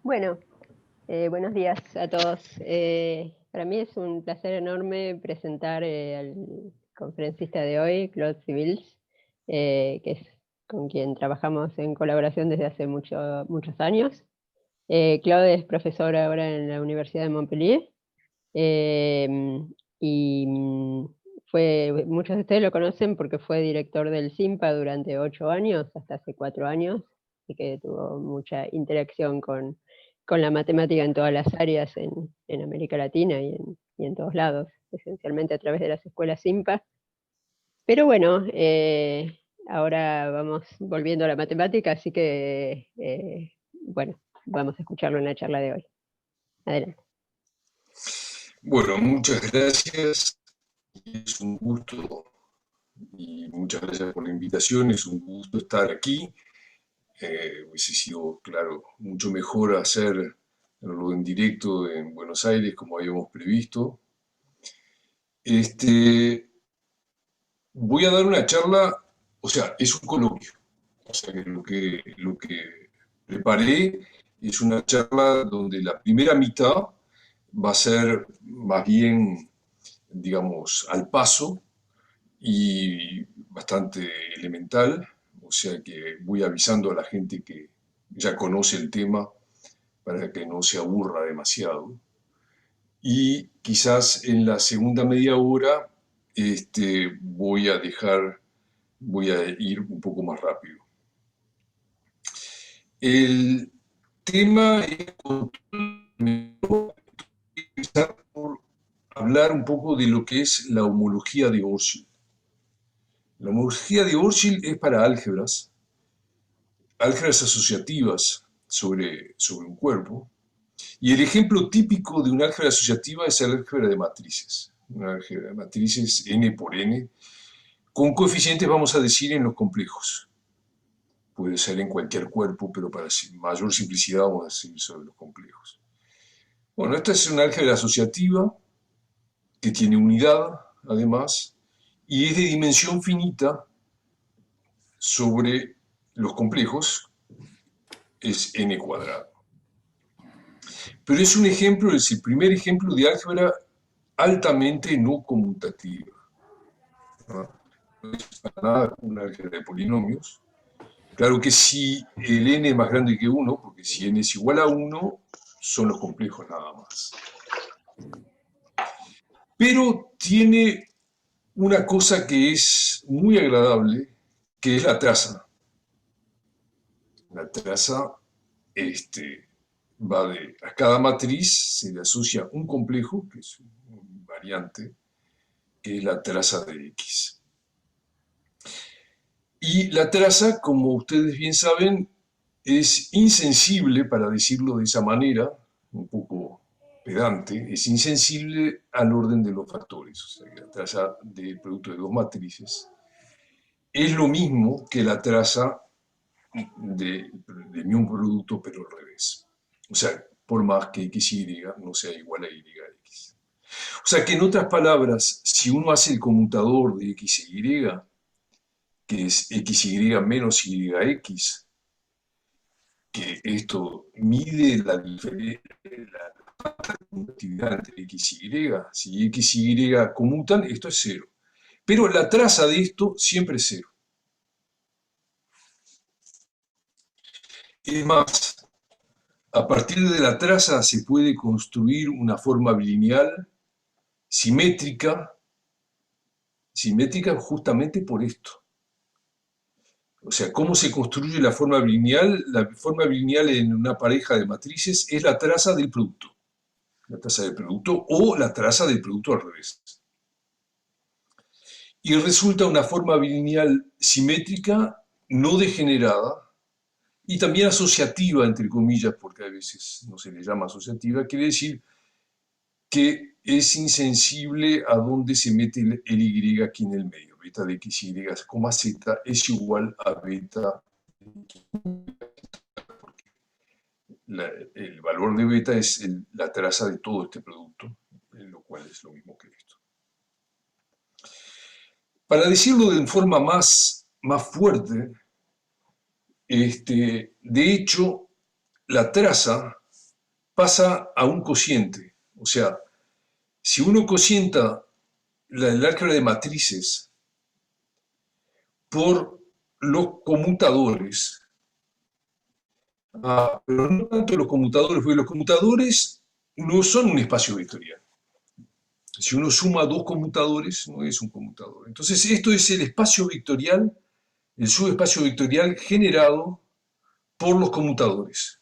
Bueno, buenos días a todos. Para mí es un placer enorme presentar al conferencista de hoy, Claude Sibils, que es con quien trabajamos en colaboración desde hace muchos años. Claude es profesor ahora en la Universidad de Montpellier, y muchos de ustedes lo conocen porque fue director del CIMPA durante 8 años, hasta hace 4 años, y que tuvo mucha interacción con la matemática en todas las áreas en América Latina y en todos lados, esencialmente a través de las escuelas CIMPA. Pero bueno, ahora vamos volviendo a la matemática, así que, bueno, vamos a escucharlo en la charla de hoy. Adelante. Bueno, muchas gracias. Es un gusto y muchas gracias por la invitación. Es un gusto estar aquí. Hubiese sido, claro, mucho mejor hacerlo en directo en Buenos Aires como habíamos previsto. Voy a dar una charla, o sea, es un coloquio. O sea, que lo que preparé es una charla donde la primera mitad va a ser más bien, digamos, al paso y bastante elemental, o sea que voy avisando a la gente que ya conoce el tema para que no se aburra demasiado. Y quizás en la segunda media hora voy a ir un poco más rápido. El tema es empezar por hablar un poco de lo que es la homología de Orshil. La homología de Orshil es para álgebras asociativas sobre un cuerpo, y el ejemplo típico de un álgebra asociativa es el álgebra de matrices. Una álgebra de matrices n por n, con coeficientes, vamos a decir, en los complejos. Puede ser en cualquier cuerpo, pero para mayor simplicidad vamos a decir sobre los complejos. Bueno, esta es una álgebra asociativa que tiene unidad, además, y es de dimensión finita sobre los complejos, es n cuadrado. Pero es un ejemplo, es el primer ejemplo de álgebra altamente no conmutativa. No es para nada una álgebra de polinomios. Claro que si el n es más grande que 1, porque si n es igual a 1, son los complejos nada más. Pero tiene una cosa que es muy agradable, que es la traza. La traza va a cada matriz se le asocia un complejo, que es un variante, que es la traza de X. Y la traza, como ustedes bien saben, es insensible, para decirlo de esa manera, un poco pedante, es insensible al orden de los factores. O sea, que la traza del producto de dos matrices es lo mismo que la traza de un producto, pero al revés. O sea, por más que XY no sea igual a YX. O sea que en otras palabras, si uno hace el conmutador de XY, que es XY menos YX, que esto mide la conmutatividad entre X y Y. Si X y Y conmutan, esto es cero. Pero la traza de esto siempre es cero. Es más, a partir de la traza se puede construir una forma bilineal simétrica justamente por esto. O sea, ¿cómo se construye la forma bilineal? La forma bilineal en una pareja de matrices es la traza del producto. La traza del producto o la traza del producto al revés. Y resulta una forma bilineal simétrica, no degenerada, y también asociativa, entre comillas, porque a veces no se le llama asociativa, quiere decir que es insensible a dónde se mete el Y aquí en el medio. Beta de X, Y, Z es igual a beta. El valor de beta es la traza de todo este producto, lo cual es lo mismo que esto. Para decirlo de forma más fuerte, de hecho, la traza pasa a un cociente. O sea, si uno cocienta el álgebra de matrices por los conmutadores, pero no tanto los conmutadores, porque los conmutadores no son un espacio vectorial. Si uno suma dos conmutadores, no es un conmutador. Entonces, esto es el espacio vectorial, el subespacio vectorial generado por los conmutadores.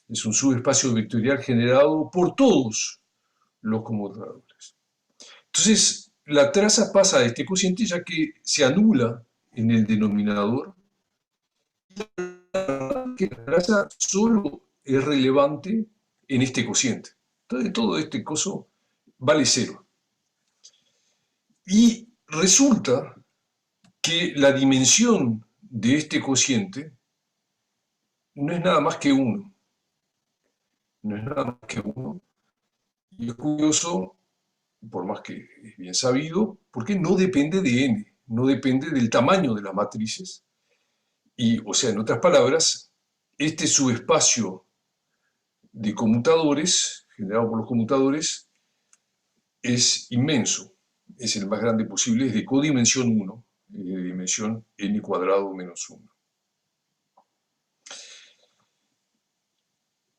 Es un subespacio vectorial generado por todos los conmutadores. Entonces, la traza pasa a este cociente ya que se anula en el denominador. Que la traza solo es relevante en este cociente. Entonces, todo este coso vale 0. Y resulta que la dimensión de este cociente no es nada más que 1. No es nada más que 1. Y es curioso, por más que es bien sabido, porque no depende de n, no depende del tamaño de las matrices. Y, o sea, en otras palabras, este subespacio de conmutadores, generado por los conmutadores, es inmenso. Es el más grande posible, es de codimensión 1, de dimensión n cuadrado menos 1.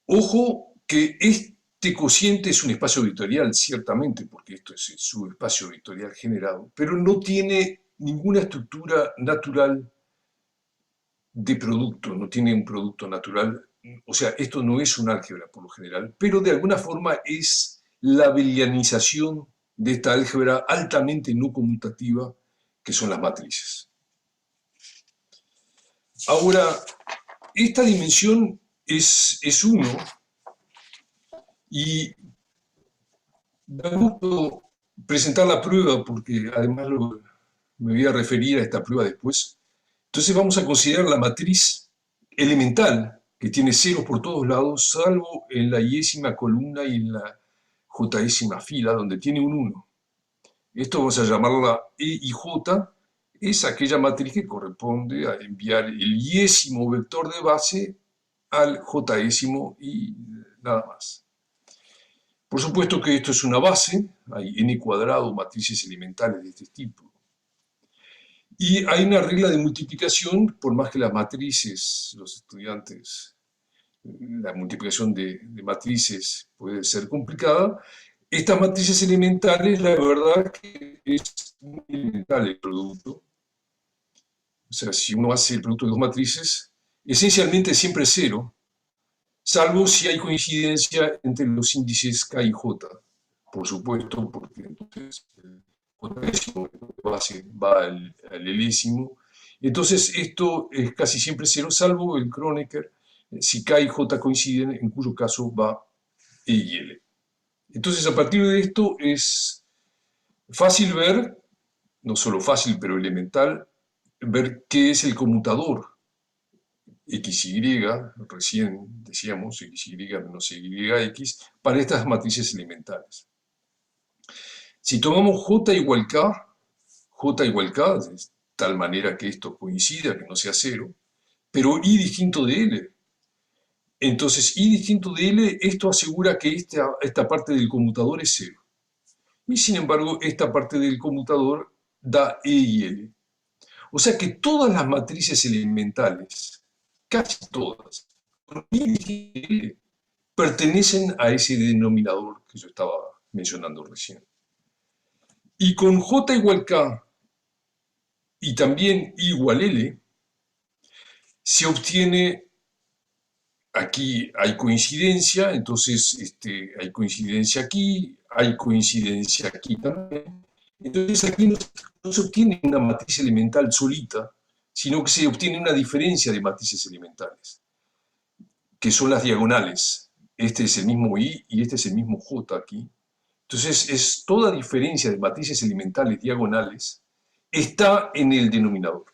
Ojo que este cociente es un espacio vectorial, ciertamente, porque esto es el subespacio vectorial generado, pero no tiene ninguna estructura natural de producto, no tiene un producto natural. O sea, esto no es un álgebra por lo general, pero de alguna forma es la abelianización de esta álgebra altamente no conmutativa que son las matrices. Ahora, esta dimensión es 1 y da gusto presentar la prueba porque además me voy a referir a esta prueba después. Entonces vamos a considerar la matriz elemental que tiene ceros por todos lados, salvo en la y-ésima columna y en la j-ésima fila, donde tiene un 1. Esto vamos a llamarla E y J, es aquella matriz que corresponde a enviar el y-ésimo vector de base al j-ésimo y nada más. Por supuesto que esto es una base, hay n cuadrado matrices elementales de este tipo. Y hay una regla de multiplicación, por más que las matrices, los estudiantes, la multiplicación de matrices puede ser complicada, estas matrices elementales, la verdad que es muy elemental el producto. O sea, si uno hace el producto de dos matrices, esencialmente siempre es 0, salvo si hay coincidencia entre los índices K y J, por supuesto, porque entonces el j-ésimo de base va al L-ésimo. Entonces esto es casi siempre 0, salvo el Kronecker, si K y J coinciden, en cuyo caso va E y L. Entonces a partir de esto es fácil ver, no solo fácil pero elemental, ver qué es el conmutador XY, recién decíamos XY menos YX, para estas matrices elementales. Si tomamos J igual K, de tal manera que esto coincida, que no sea 0, pero I distinto de L. Entonces, I distinto de L, esto asegura que esta parte del conmutador es 0. Y sin embargo, esta parte del conmutador da E y L. O sea que todas las matrices elementales, casi todas, con I distinto de L, pertenecen a ese denominador que yo estaba mencionando recién. Y con J igual K y también I igual L, se obtiene, aquí hay coincidencia, entonces hay coincidencia aquí, hay coincidencia aquí también. Entonces aquí no se obtiene una matriz elemental solita, sino que se obtiene una diferencia de matrices elementales, que son las diagonales. Este es el mismo I y este es el mismo J aquí. Entonces es toda diferencia de matrices elementales diagonales está en el denominador.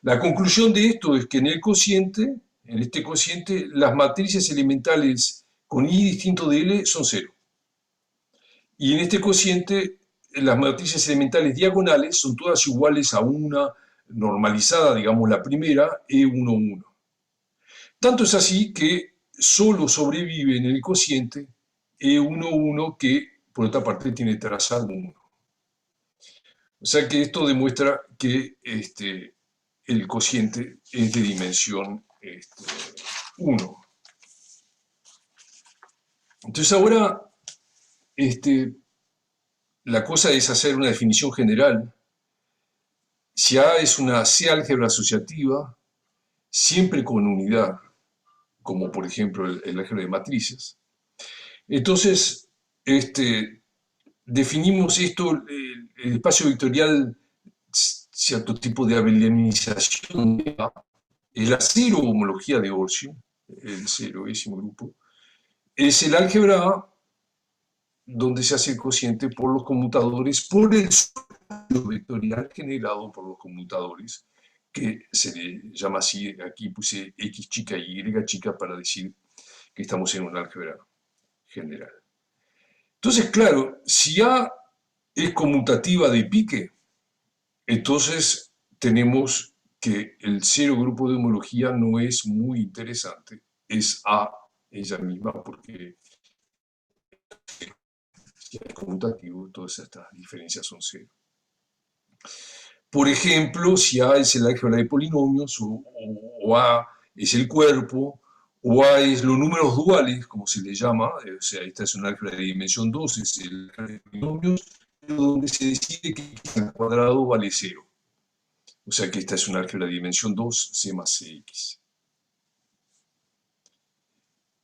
La conclusión de esto es que en este cociente, las matrices elementales con I distinto de L son 0. Y en este cociente, las matrices elementales diagonales son todas iguales a una normalizada, digamos la primera, E11. Tanto es así que solo sobrevive en el cociente E11 que, por otra parte, tiene trazado 1. O sea que esto demuestra que el cociente es de dimensión 1. Entonces ahora la cosa es hacer una definición general. Si A es una C-álgebra asociativa, siempre con unidad, como por ejemplo el álgebra de matrices. Entonces, definimos esto, el espacio vectorial, cierto tipo de abelianización de A, es la cero homología de Orsi, el ceroésimo grupo, es el álgebra A donde se hace el cociente por los conmutadores, por el espacio vectorial generado por los conmutadores, que se le llama así, aquí puse X chica y Y chica para decir que estamos en un álgebra general. Entonces, claro, si A es conmutativa de pique, entonces tenemos que el cero grupo de homología no es muy interesante, es A ella misma, porque si es conmutativo, todas estas diferencias son cero. Por ejemplo, si A es el álgebra de polinomios, o A es el cuerpo, o A es los números duales, como se le llama, o sea, esta es una álgebra de dimensión 2, es el álgebra de polinomios, donde se decide que x al cuadrado vale 0. O sea que esta es una álgebra de dimensión 2, C más CX.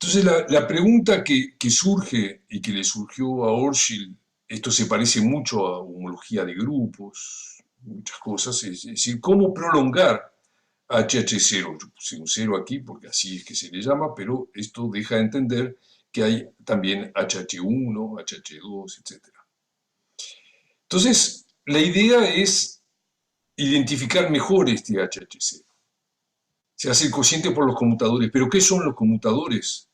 Entonces la pregunta que surge y que le surgió a Orshil, esto se parece mucho a homología de grupos, muchas cosas, es decir, ¿cómo prolongar HH0? Yo puse un 0 aquí porque así es que se le llama, pero esto deja de entender que hay también HH1, HH2, etc. Entonces, la idea es identificar mejor este HH0. Se hace el cociente por los conmutadores, pero ¿qué son los conmutadores?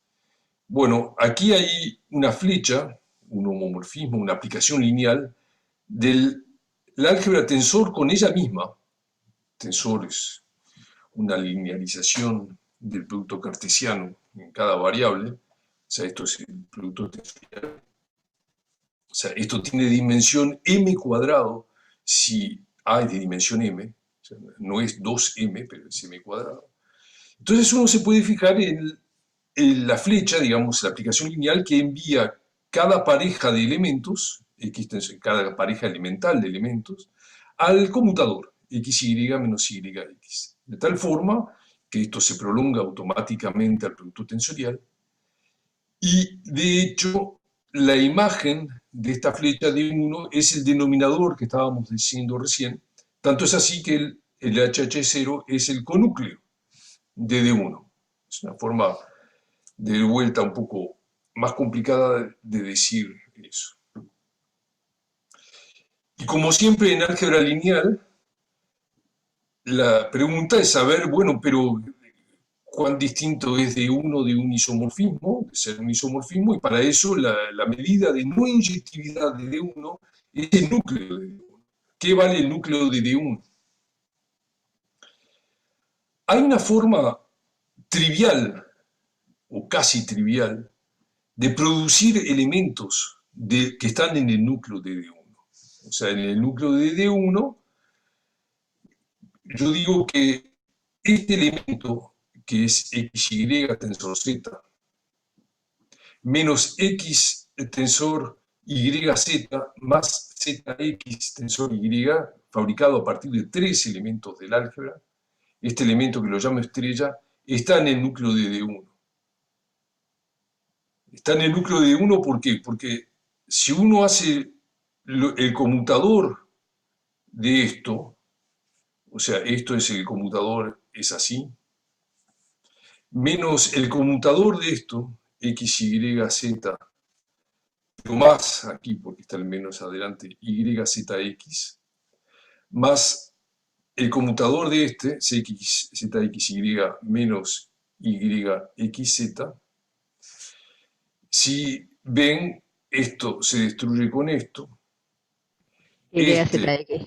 Bueno, aquí hay una flecha, un homomorfismo, una aplicación lineal del álgebra tensor con ella misma. Tensor es una linealización del producto cartesiano en cada variable. O sea, esto es el producto tensorial. O sea, esto tiene dimensión m cuadrado si A es de dimensión m. O sea, no es 2m, pero es m cuadrado. Entonces uno se puede fijar en la flecha, digamos, la aplicación lineal que envía cada pareja de elementos, cada pareja elemental de elementos, al conmutador, xy menos yx. De tal forma que esto se prolonga automáticamente al producto tensorial. Y de hecho, la imagen de esta flecha de 1 es el denominador que estábamos diciendo recién. Tanto es así que el HH0 es el conúcleo de D1. Es una forma de vuelta un poco más complicada de decir eso. Y como siempre en álgebra lineal, la pregunta es saber, bueno, pero cuán distinto es D1 de un isomorfismo, de ser un isomorfismo, y para eso la medida de no inyectividad de D1 es el núcleo de D1. ¿Qué vale el núcleo de D1? Hay una forma trivial, o casi trivial, de producir elementos que están en el núcleo de D1. O sea, en el núcleo de D1, yo digo que este elemento, que es XY tensor Z, menos X tensor YZ más ZX tensor Y, fabricado a partir de 3 elementos del álgebra, este elemento que lo llamo estrella, está en el núcleo de D1. Está en el núcleo de D1, ¿por qué? Porque si uno hace el conmutador de esto, o sea, esto es el conmutador, es así, menos el conmutador de esto, x, y, z, pero más aquí, porque está el menos adelante, y, z, x, más el conmutador de este, cx, zx, y, menos y, x, z. Si ven, esto se destruye con esto. YZX.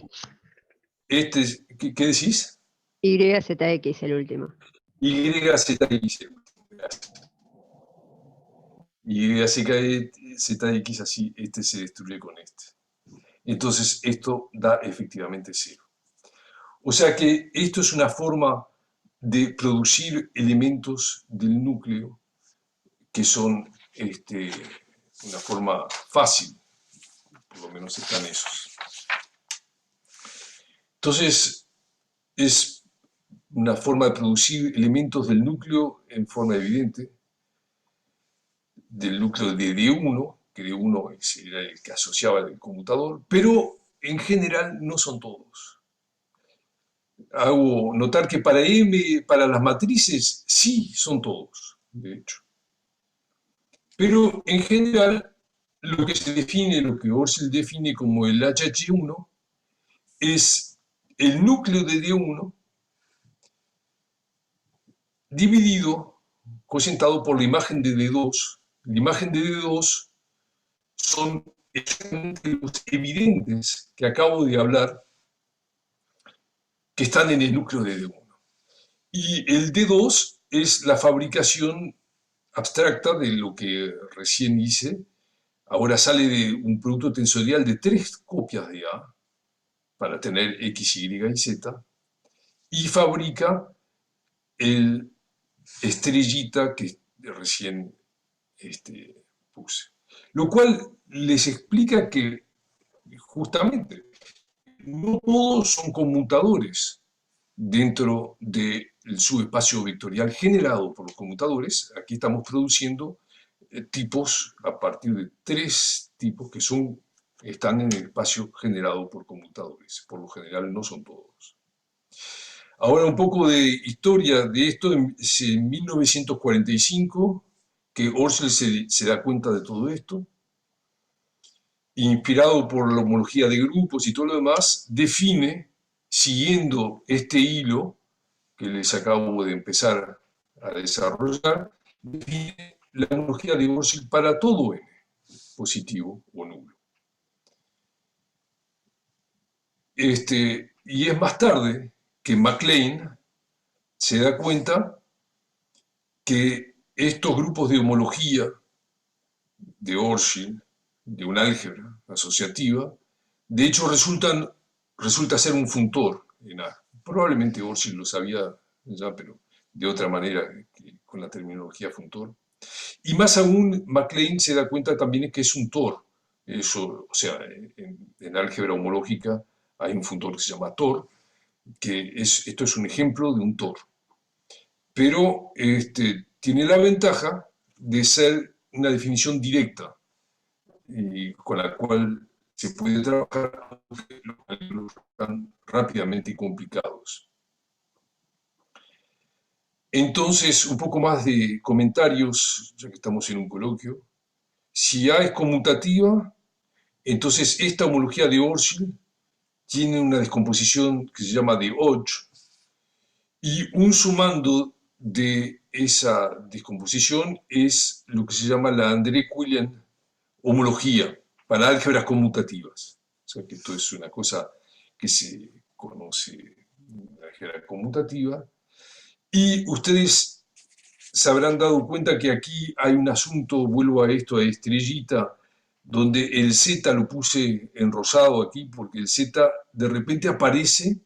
¿Qué decís? YZX el último. YZX. Y acerca de ZX así, este se destruye con este. Entonces esto da efectivamente cero. O sea que esto es una forma de producir elementos del núcleo que son una forma fácil, por lo menos están esos. Entonces es una forma de producir elementos del núcleo en forma evidente, del núcleo de D1, que D1 era el que asociaba el conmutador, pero en general no son todos. Hago notar que para M, para las matrices, sí son todos, de hecho. Pero en general, lo que se define, lo que Orsil define como el HH1, es el núcleo de D1 dividido, cocientado por la imagen de D2. La imagen de D2 son exactamente los evidentes que acabo de hablar, que están en el núcleo de D1. Y el D2 es la fabricación abstracta de lo que recién hice. Ahora sale de un producto tensorial de 3 copias de A para tener X, Y y Z, y fabrica el estrellita que recién puse. Lo cual les explica que justamente no todos son conmutadores dentro del subespacio vectorial generado por los conmutadores. Aquí estamos produciendo tipos a partir de 3 tipos que están en el espacio generado por conmutadores. Por lo general no son todos. Ahora un poco de historia de esto. Es en 1945 que Orzel se da cuenta de todo esto. Inspirado por la homología de grupos y todo lo demás, define, siguiendo este hilo que les acabo de empezar a desarrollar, define la homología de Orzel para todo n, positivo o nulo. Y es más tarde que MacLane se da cuenta que estos grupos de homología de Orsil, de un álgebra asociativa, de hecho resulta ser un funtor en A. Probablemente Orsil lo sabía ya, pero de otra manera, con la terminología funtor. Y más aún, MacLane se da cuenta también que es un Tor. Eso, o sea, en álgebra homológica hay un funtor que se llama Tor, esto es un ejemplo de un Tor. Pero tiene la ventaja de ser una definición directa, y con la cual se puede trabajar los cálculos tan rápidamente y complicados. Entonces, un poco más de comentarios, ya que estamos en un coloquio. Si A es conmutativa, entonces esta homología de Orsil tiene una descomposición que se llama de Hodge, y un sumando de esa descomposición es lo que se llama la André-Quillian homología para álgebras conmutativas. O sea que esto es una cosa que se conoce en la álgebra conmutativa. Y ustedes se habrán dado cuenta que aquí hay un asunto, vuelvo a esto, a estrellita, donde el Z lo puse en rosado aquí, porque el Z de repente aparece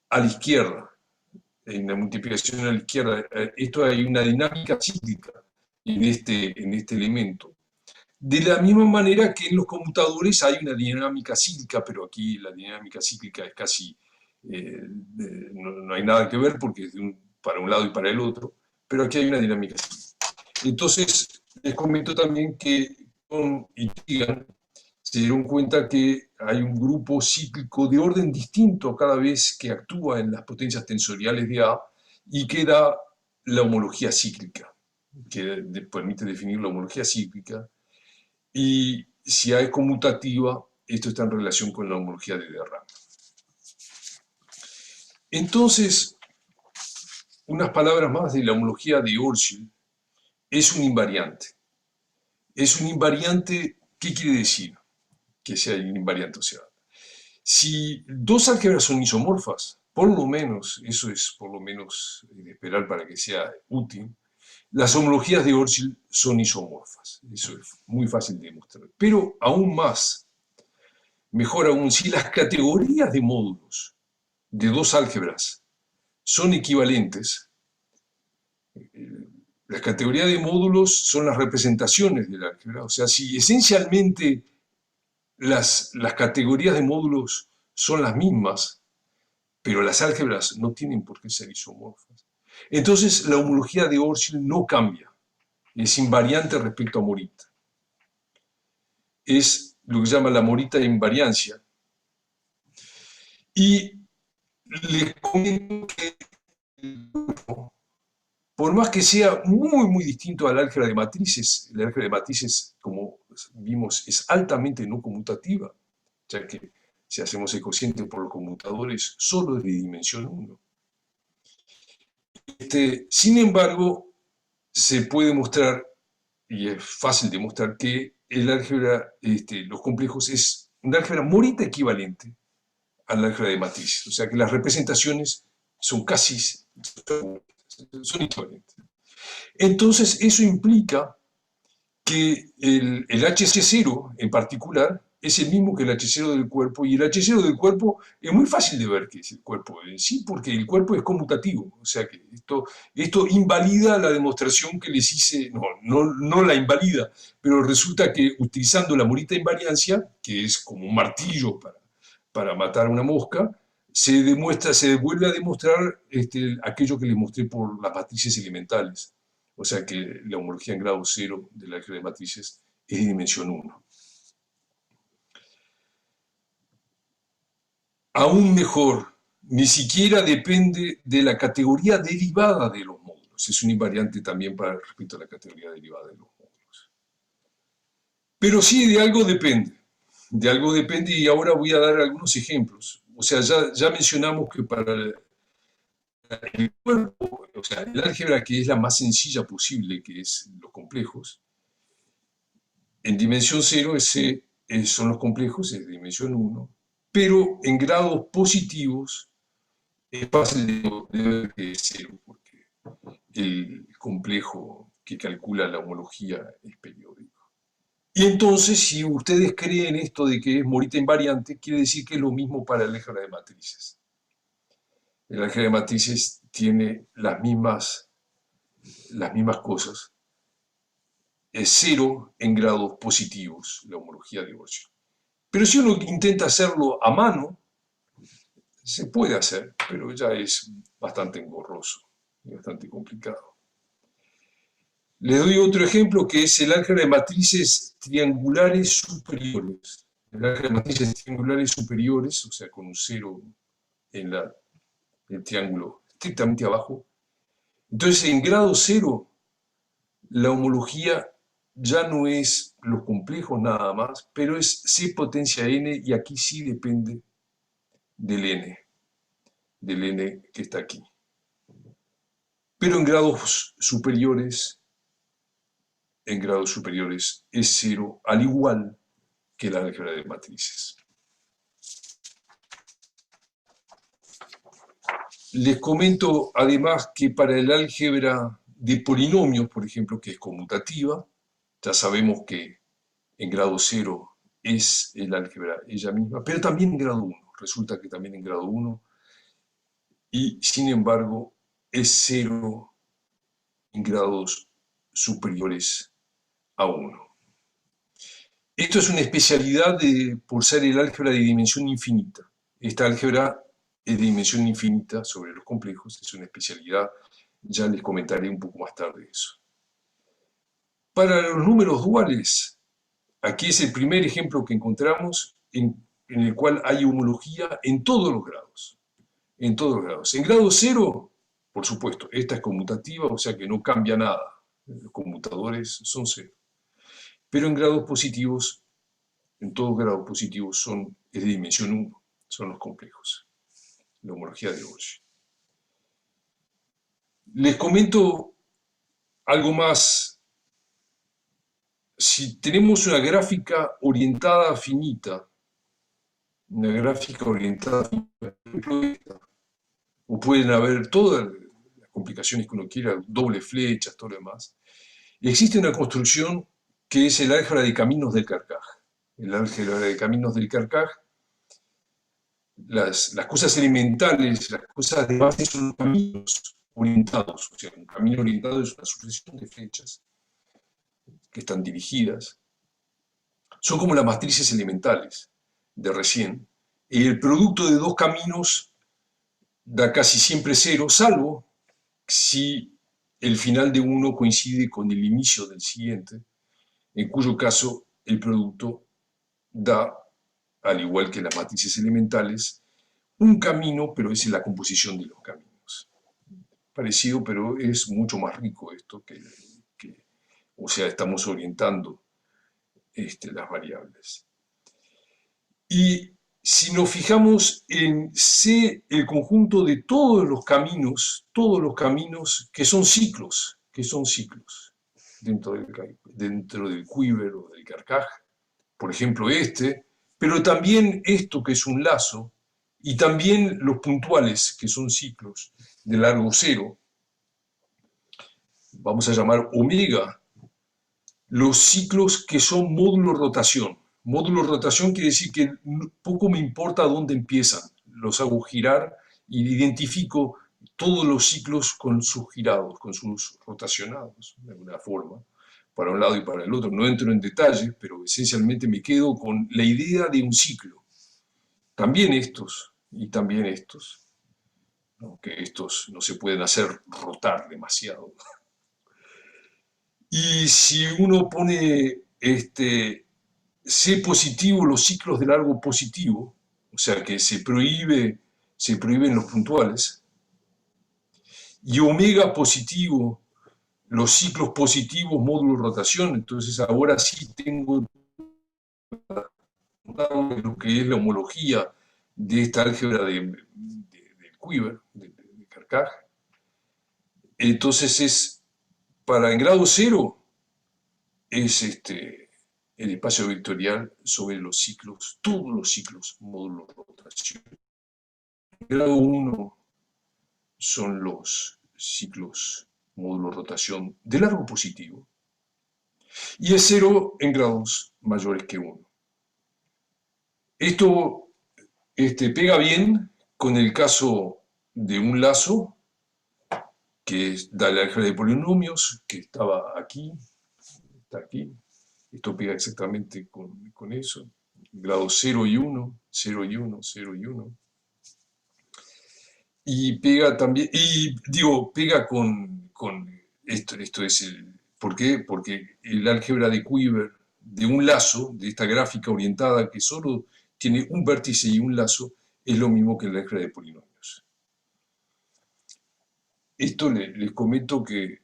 a la izquierda, en la multiplicación a la izquierda. Esto hay una dinámica cíclica en este elemento. De la misma manera que en los conmutadores hay una dinámica cíclica, pero aquí la dinámica cíclica es casi, no hay nada que ver porque es para un lado y para el otro, pero aquí hay una dinámica cíclica. Entonces, les comento también que Kohn y Tigan se dieron cuenta que hay un grupo cíclico de orden distinto cada vez que actúa en las potencias tensoriales de A, y que da la homología cíclica, que permite definir la homología cíclica. Y si A es conmutativa, esto está en relación con la homología de Derrame. Entonces, unas palabras más de la homología de Orsil. Es un invariante. Es un invariante, ¿qué quiere decir? Que sea un invariante, o sea, si dos álgebras son isomorfas, por lo menos, eso es por lo menos de esperar para que sea útil, las homologías de Orgel son isomorfas. Eso es muy fácil de demostrar. Pero aún más, mejor aún, si las categorías de módulos de dos álgebras son equivalentes, las categorías de módulos son las representaciones del álgebra. O sea, si esencialmente las categorías de módulos son las mismas, pero las álgebras no tienen por qué ser isomorfas, entonces la homología de Orgel no cambia, es invariante respecto a Morita. Es lo que se llama la Morita invariancia. Y les comento que por más que sea muy, muy distinto al álgebra de matrices, el álgebra de matrices, como vimos, es altamente no conmutativa, ya que si hacemos el cociente por los conmutadores, solo es de dimensión 1. Sin embargo, se puede mostrar, y es fácil demostrar, que el álgebra, los complejos, es un álgebra Morita equivalente al álgebra de matrices. O sea que las representaciones son casi, son equivalentes. Entonces, eso implica que el Hc0 en particular es el mismo que el H0 del cuerpo, y el H0 del cuerpo es muy fácil de ver que es el cuerpo en sí, porque el cuerpo es conmutativo. O sea que esto invalida la demostración que les hice, no la invalida, pero resulta que utilizando la Morita invariancia, que es como un martillo para matar a una mosca, se vuelve a demostrar aquello que les mostré por las matrices elementales. O sea que la homología en grado 0 del álgebra de matrices es de dimensión 1. Aún mejor, ni siquiera depende de la categoría derivada de los módulos. Es un invariante también respecto a la categoría derivada de los módulos. Pero sí, de algo depende. De algo depende, y ahora voy a dar algunos ejemplos. O sea, ya mencionamos que para el cuerpo, o sea, el álgebra, que es la más sencilla posible, que es los complejos, en dimensión 0 son los complejos, es de dimensión 1, pero en grados positivos es fácil de ver que es 0, porque el complejo que calcula la homología es periódico. Y entonces, si ustedes creen esto de que es Morita invariante, quiere decir que es lo mismo para el álgebra de matrices. El álgebra de matrices tiene las mismas cosas. Es 0 en grados positivos, la homología de Orgel. Pero si uno intenta hacerlo a mano, se puede hacer, pero ya es bastante engorroso y bastante complicado. Les doy otro ejemplo, que es el álgebra de matrices triangulares superiores. El álgebra de matrices triangulares superiores, o sea, con un 0 en el triángulo estrictamente abajo. Entonces, en grado 0, la homología ya no es los complejos nada más, pero es C potencia n, y aquí sí depende del n que está aquí. Pero en grados superiores es 0, al igual que la álgebra de matrices. Les comento además que para el álgebra de polinomios, por ejemplo, que es conmutativa, ya sabemos que en grado 0 es el álgebra ella misma, pero también en grado 1. Resulta que también en grado 1, y sin embargo es 0 en grados superiores a 1. Esto es una especialidad por ser el álgebra de dimensión infinita. Esta álgebra es de dimensión infinita sobre los complejos, es una especialidad, ya les comentaré un poco más tarde eso. Para los números duales, aquí es el primer ejemplo que encontramos en el cual hay homología en todos los grados. En todos los grados. En grado 0, por supuesto, esta es conmutativa, o sea que no cambia nada. Los conmutadores son 0. Pero en grados positivos, en todos grados positivos, es de dimensión 1, son los complejos. La homología de Orgel. Les comento algo más. Si tenemos una gráfica orientada a finita, o pueden haber toda la complicaciones que uno quiera, doble flechas, todo lo demás. Existe una construcción que es el álgebra de caminos del Carcaj. El álgebra de caminos del Carcaj, las cosas elementales, las cosas de base son caminos orientados. O sea, un camino orientado es una sucesión de flechas que están dirigidas. Son como las matrices elementales de recién. Y el producto de dos caminos da casi siempre cero, salvo si el final de uno coincide con el inicio del siguiente, en cuyo caso el producto da, al igual que las matrices elementales, un camino, pero es la composición de los caminos. Parecido, pero es mucho más rico esto o sea, estamos orientando las variables. Y si nos fijamos en C, el conjunto de todos los caminos que son ciclos dentro del quiver o del Carcaj, por ejemplo pero también esto que es un lazo, y también los puntuales que son ciclos de largo cero, vamos a llamar omega, los ciclos que son módulo rotación. Módulo rotación quiere decir que poco me importa dónde empiezan, los hago girar y identifico todos los ciclos con sus girados, con sus rotacionados, de alguna forma, para un lado y para el otro. No entro en detalles, pero esencialmente me quedo con la idea de un ciclo. También estos y también estos, aunque estos no se pueden hacer rotar demasiado. Y si uno pone C positivo, los ciclos de largo positivo, o sea que se prohíben los puntuales, y omega positivo, los ciclos positivos módulo rotación, entonces ahora sí tengo lo que es la homología de esta álgebra del quiver, de Carcaj. Entonces en grado cero es el espacio vectorial sobre los ciclos, todos los ciclos módulo rotación. En grado 1 son los ciclos módulo rotación de largo positivo y es 0 en grados mayores que 1. Esto pega bien con el caso de un lazo que da el álgebra de polinomios, que estaba aquí, está aquí. Esto pega exactamente con eso. Grados 0 y 1, 0 y 1, 0 y 1. Y pega también, pega con esto es ¿por qué? Porque el álgebra de Quiver de un lazo, de esta gráfica orientada que solo tiene un vértice y un lazo, es lo mismo que el álgebra de polinomios. Esto les comento que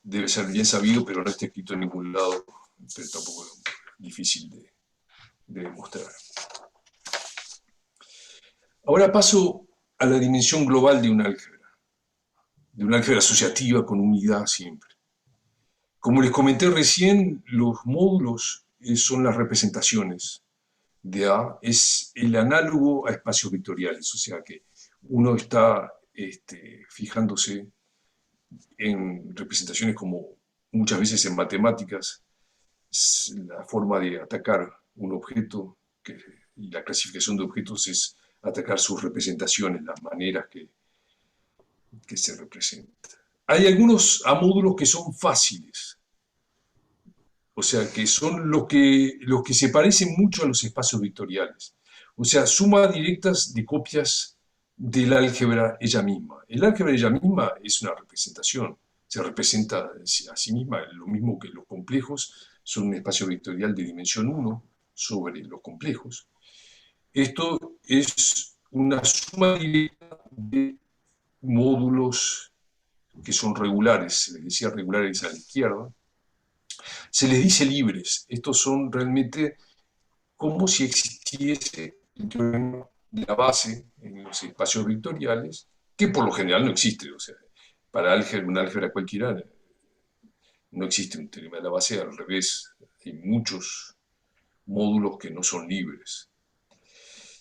debe ser bien sabido, pero no está escrito en ningún lado, pero tampoco es difícil de demostrar. Ahora paso a la dimensión global de una álgebra asociativa con unidad siempre. Como les comenté recién, los módulos son las representaciones de A, es el análogo a espacios vectoriales, o sea que uno está fijándose en representaciones como muchas veces en matemáticas, la forma de atacar un objeto y la clasificación de objetos es atacar sus representaciones, las maneras que se representa. Hay algunos amódulos que son fáciles, o sea, que son los que se parecen mucho a los espacios vectoriales. O sea, sumas directas de copias del álgebra ella misma. El álgebra ella misma es una representación, se representa a sí misma, lo mismo que los complejos son un espacio vectorial de dimensión 1 sobre los complejos. Esto es una suma directa de módulos que son regulares, se les decía regulares a la izquierda, se les dice libres. Estos son realmente como si existiese el teorema de la base en los espacios vectoriales, que por lo general no existe. O sea, para una álgebra cualquiera no existe un teorema de la base, al revés, hay muchos módulos que no son libres.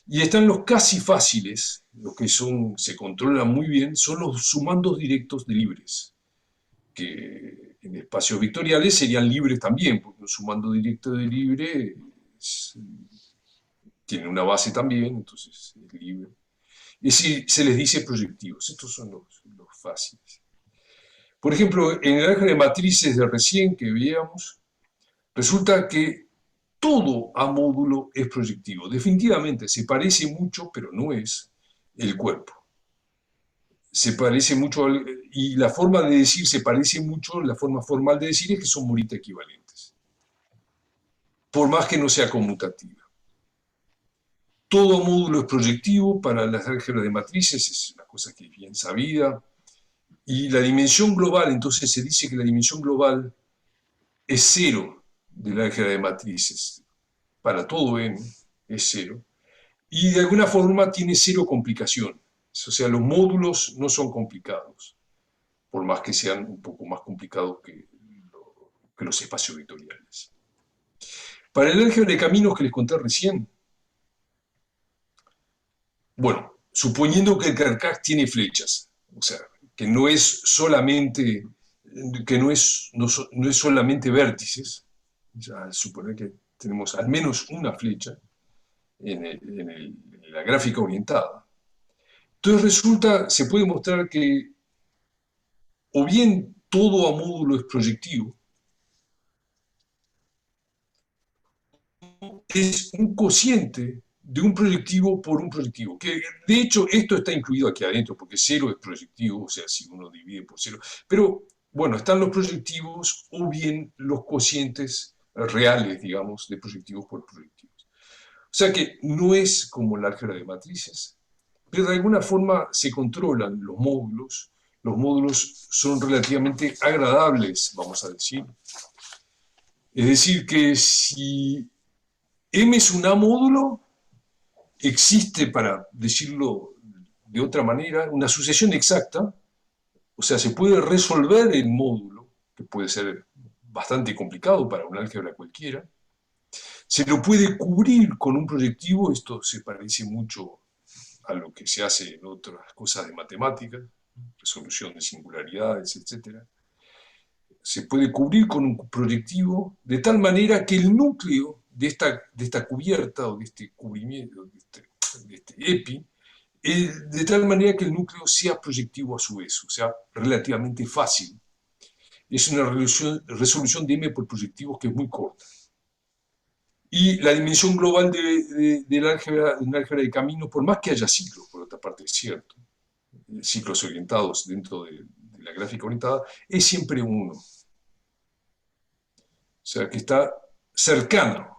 Y están los casi fáciles, los que se controlan muy bien, son los sumandos directos de libres, que en espacios vectoriales serían libres también, porque un sumando directo de libre tiene una base también, entonces es libre. Y si se les dice proyectivos, estos son los fáciles. Por ejemplo, en el álgebra de matrices de recién que veíamos, resulta que todo A módulo es proyectivo. Definitivamente se parece mucho, pero no es el cuerpo. Se parece mucho, y la forma de decir se parece mucho, la forma formal de decir es que son morita equivalentes, por más que no sea conmutativa. Todo módulo es proyectivo para las álgebras de matrices, es una cosa que es bien sabida. Y la dimensión global, entonces se dice que la dimensión global es cero del álgebra de matrices. Para todo n es cero. Y de alguna forma tiene cero complicaciones. O sea, los módulos no son complicados, por más que sean un poco más complicados que los espacios vectoriales. Para el álgebra de caminos que les conté recién, bueno, suponiendo que el Carcaj tiene flechas, o sea, que no es solamente, que no es solamente vértices, ya suponer que tenemos al menos una flecha en la gráfica orientada. Entonces resulta, se puede mostrar que o bien todo a módulo es proyectivo, es un cociente de un proyectivo por un proyectivo. Que de hecho esto está incluido aquí adentro, porque cero es proyectivo, o sea, si uno divide por cero. Pero bueno, están los proyectivos o bien los cocientes reales, digamos, de proyectivos por proyectivos. O sea que no es como el álgebra de matrices, pero de alguna forma se controlan los módulos. Los módulos son relativamente agradables, vamos a decir. Es decir, que si M es un A módulo, existe, para decirlo de otra manera, una sucesión exacta, o sea, se puede resolver el módulo, que puede ser bastante complicado para un álgebra cualquiera, se lo puede cubrir con un proyectivo, esto se parece mucho a lo que se hace en otras cosas de matemáticas, resolución de singularidades, etc. Se puede cubrir con un proyectivo de tal manera que el núcleo de esta cubierta o de este cubrimiento, de este EPI, de tal manera que el núcleo sea proyectivo a su vez, o sea, relativamente fácil. Es una resolución de M por proyectivos que es muy corta. Y la dimensión global del álgebra de caminos, por más que haya ciclos, por otra parte es cierto, ciclos orientados dentro de la gráfica orientada, es siempre uno. O sea, que está cercano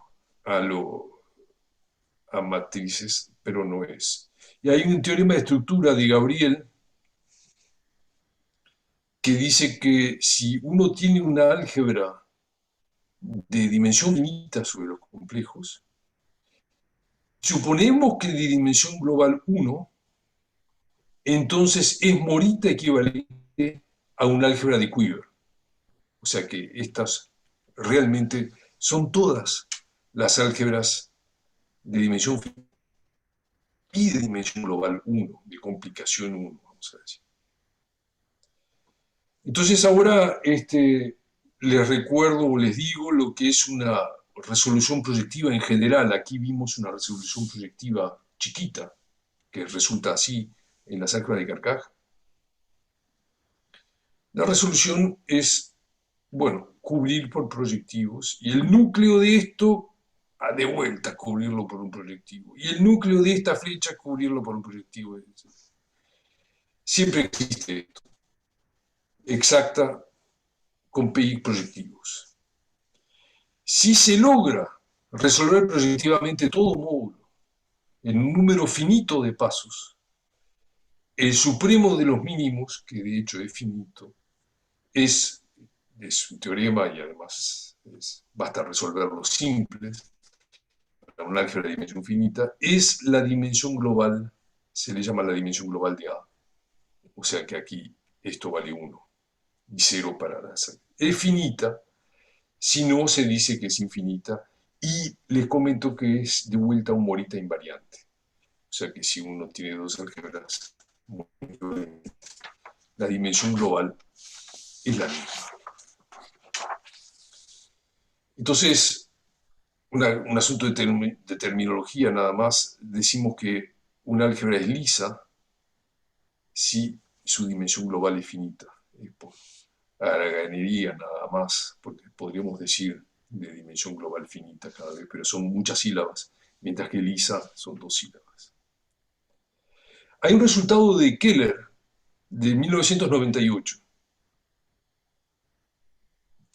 a matrices, pero no es. Y hay un teorema de estructura de Gabriel que dice que si uno tiene una álgebra de dimensión finita sobre los complejos, suponemos que de dimensión global 1, entonces es morita equivalente a un álgebra de Kuiper. O sea que estas realmente son todas las álgebras de dimensión finita y de dimensión global 1, de complicación 1, vamos a decir. Entonces ahora les recuerdo o les digo lo que es una resolución proyectiva en general. Aquí vimos una resolución proyectiva chiquita, que resulta así en las álgebras de Carcaj. La resolución es, bueno, cubrir por proyectivos, y el núcleo de esto, de vuelta, cubrirlo por un proyectivo, y el núcleo de esta flecha, cubrirlo por un proyectivo. Siempre existe esto, exacta, con PI proyectivos. Si se logra resolver proyectivamente todo módulo en un número finito de pasos, el supremo de los mínimos, que de hecho es finito, es un teorema y además basta resolverlo simples, para un álgebra de dimensión finita, es la dimensión global, se le llama la dimensión global de A. O sea que aquí esto vale 1 y 0 para la salida. Es finita, si no se dice que es infinita, y les comento que es de vuelta un morita invariante. sea que si uno tiene dos álgebras, la dimensión global es la misma. Entonces, un asunto de terminología nada más, decimos que un álgebra es lisa si su dimensión global es finita. Por haraganería nada más, porque podríamos decir de dimensión global finita cada vez, pero son muchas sílabas, mientras que lisa son dos sílabas. Hay un resultado de Keller de 1998.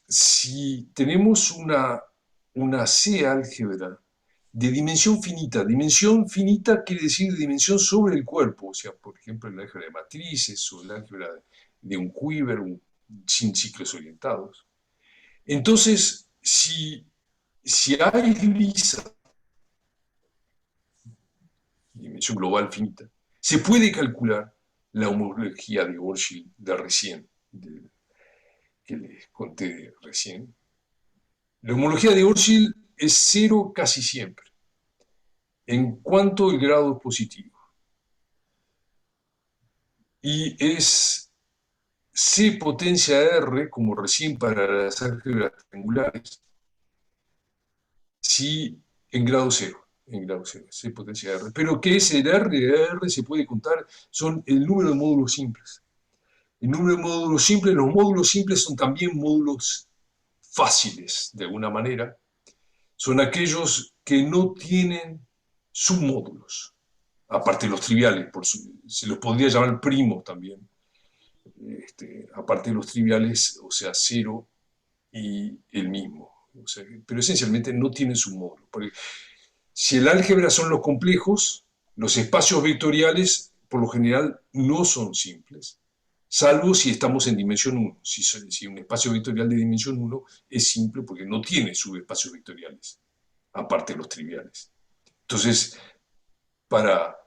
Si tenemos una C álgebra de dimensión finita quiere decir dimensión sobre el cuerpo, o sea, por ejemplo, el álgebra de matrices o el álgebra de un quiver sin ciclos orientados. Entonces, si hay lisa, dimensión global finita, se puede calcular la homología de Orshil de recién, que les conté recién. La homología de Orshil es cero casi siempre, en cuanto el grado es positivo. Y es C potencia R, como recién para las álgebras triangulares, si en grado cero, C potencia R. Pero ¿qué es el R? El R se puede contar, son el número de módulos simples. El número de módulos simples, los módulos simples son también módulos fáciles, de alguna manera. Son aquellos que no tienen submódulos, aparte de los triviales, se los podría llamar primos también. Aparte de los triviales, o sea, cero y el mismo. O sea, pero esencialmente no tienen submódulo. Porque si el álgebra son los complejos, los espacios vectoriales por lo general no son simples, salvo si estamos en dimensión 1. Si un espacio vectorial de dimensión 1 es simple porque no tiene subespacios vectoriales, aparte de los triviales. Entonces, para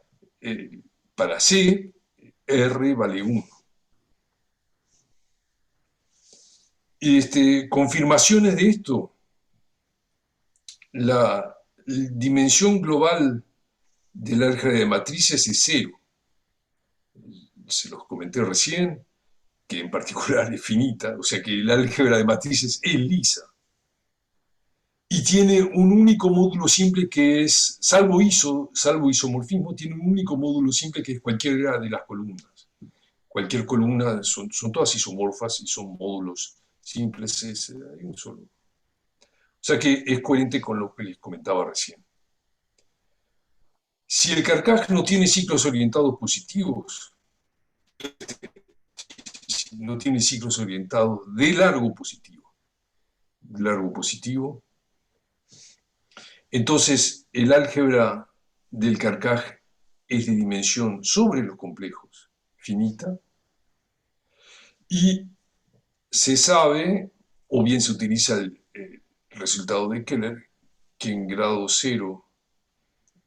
C, R vale 1. Confirmaciones de esto. La dimensión global del álgebra de matrices es 0. Se los comenté recién, que en particular es finita, o sea que el álgebra de matrices es lisa. Y tiene un único módulo simple que es, salvo isomorfismo, tiene un único módulo simple que es cualquiera de las columnas. Cualquier columna, son todas isomorfas y son módulos simples, hay un solo. O sea que es coherente con lo que les comentaba recién. Si el carcaj no tiene ciclos orientados positivos, no tiene ciclos orientados de largo positivo, entonces el álgebra del carcaj es de dimensión sobre los complejos, finita, y se sabe, o bien se utiliza el resultado de Keller, que en grado 0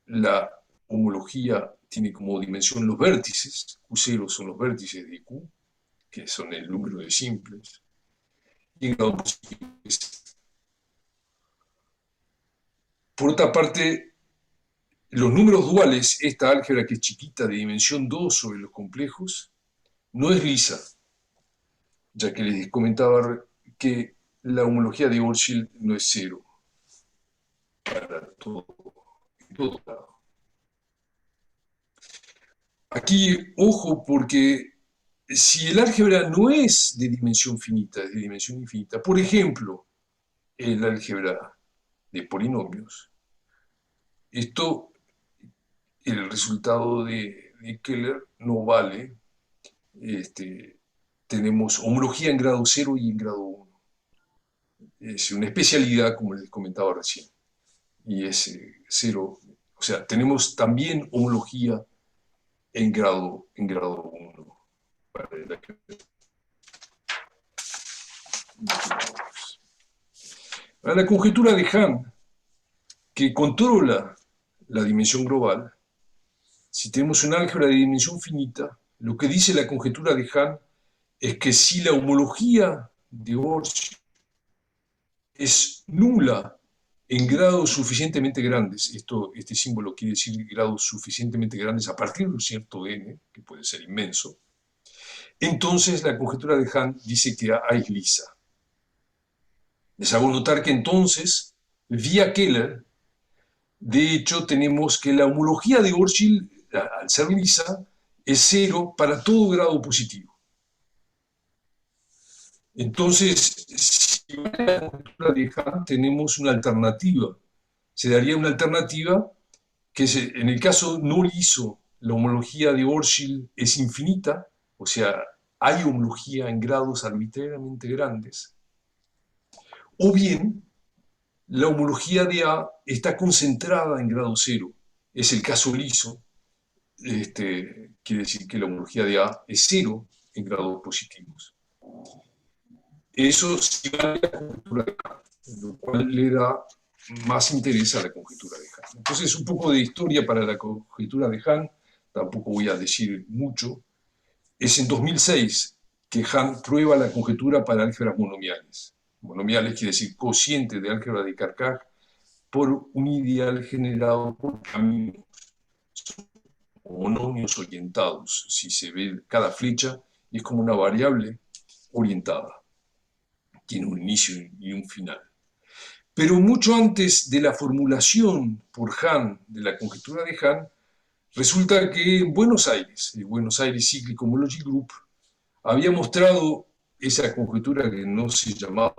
la homología tiene como dimensión los vértices, Q0 son los vértices de Q, que son el número de simples, y en grado positivo es. Por otra parte, los números duales, esta álgebra que es chiquita de dimensión 2 sobre los complejos, no es lisa, ya que les comentaba que la homología de Orshil no es 0 para todo lado. Aquí, ojo, porque si el álgebra no es de dimensión finita, es de dimensión infinita, por ejemplo, el álgebra de polinomios, esto, el resultado de Keller no vale, tenemos homología en grado 0 y en grado 1. Es una especialidad, como les comentaba recién, y es 0, o sea, tenemos también homología en grado 1. La conjetura de Hahn, que controla la dimensión global, si tenemos un álgebra de dimensión finita, lo que dice la conjetura de Hahn es que si la homología de Orshil es nula en grados suficientemente grandes, este símbolo quiere decir grados suficientemente grandes a partir de un cierto n, que puede ser inmenso, entonces la conjetura de Hahn dice que A es lisa. Les hago notar que entonces, vía Keller, de hecho tenemos que la homología de Orchill, al ser lisa, es cero para todo grado positivo. Entonces, si la conjetura de Hahn tenemos una alternativa, se daría una alternativa que en el caso no liso, la homología de Orchill es infinita, o sea, hay homología en grados arbitrariamente grandes, o bien la homología de A está concentrada en grado cero, es el caso liso, quiere decir que la homología de A es cero en grados positivos. Eso sí vale la conjetura de Hahn, lo cual le da más interés a la conjetura de Hahn. Entonces, un poco de historia para la conjetura de Hahn, tampoco voy a decir mucho. Es en 2006 que Hahn prueba la conjetura para álgebras monomiales. Monomiales quiere decir cociente de álgebra de Carcaj por un ideal generado por caminos o monomios orientados. Si se ve cada flecha, es como una variable orientada. Tiene un inicio y un final. Pero mucho antes de la formulación por Hahn de la conjetura de Hahn, resulta que en Buenos Aires, el Buenos Aires Cyclic Homology Group, había mostrado esa conjetura que no se llamaba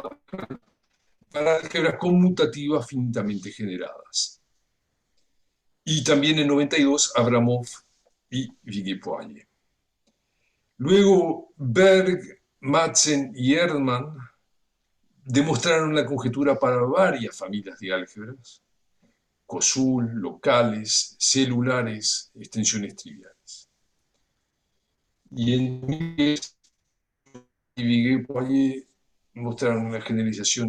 para álgebras conmutativas finitamente generadas. Y también en 92, Abramov y Viguier-Poirier. Luego, Berg, Madsen y Erdmann demostraron la conjetura para varias familias de álgebras, COSUL, locales, celulares, extensiones triviales. Y en 2010, Viguier-Poirier mostraron una generalización,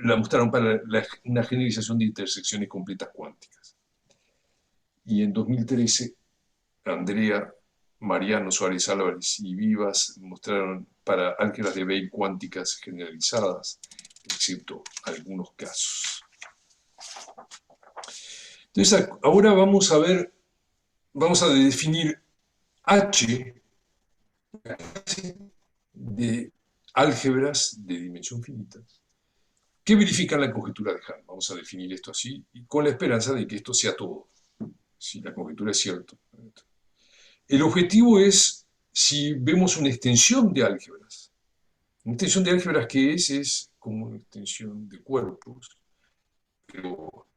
la mostraron para una generalización de intersecciones completas cuánticas. Y en 2013, Andrea, Mariano Suárez Álvarez y Vivas mostraron para álgebras de Weil cuánticas generalizadas, excepto algunos casos. Entonces, ahora vamos a definir H de álgebras de dimensión finita que verifican la conjetura de Hahn. Vamos a definir esto así, y con la esperanza de que esto sea todo, si la conjetura es cierta. El objetivo es, si vemos una extensión de álgebras, una extensión de álgebras que es como una extensión de cuerpos, pero,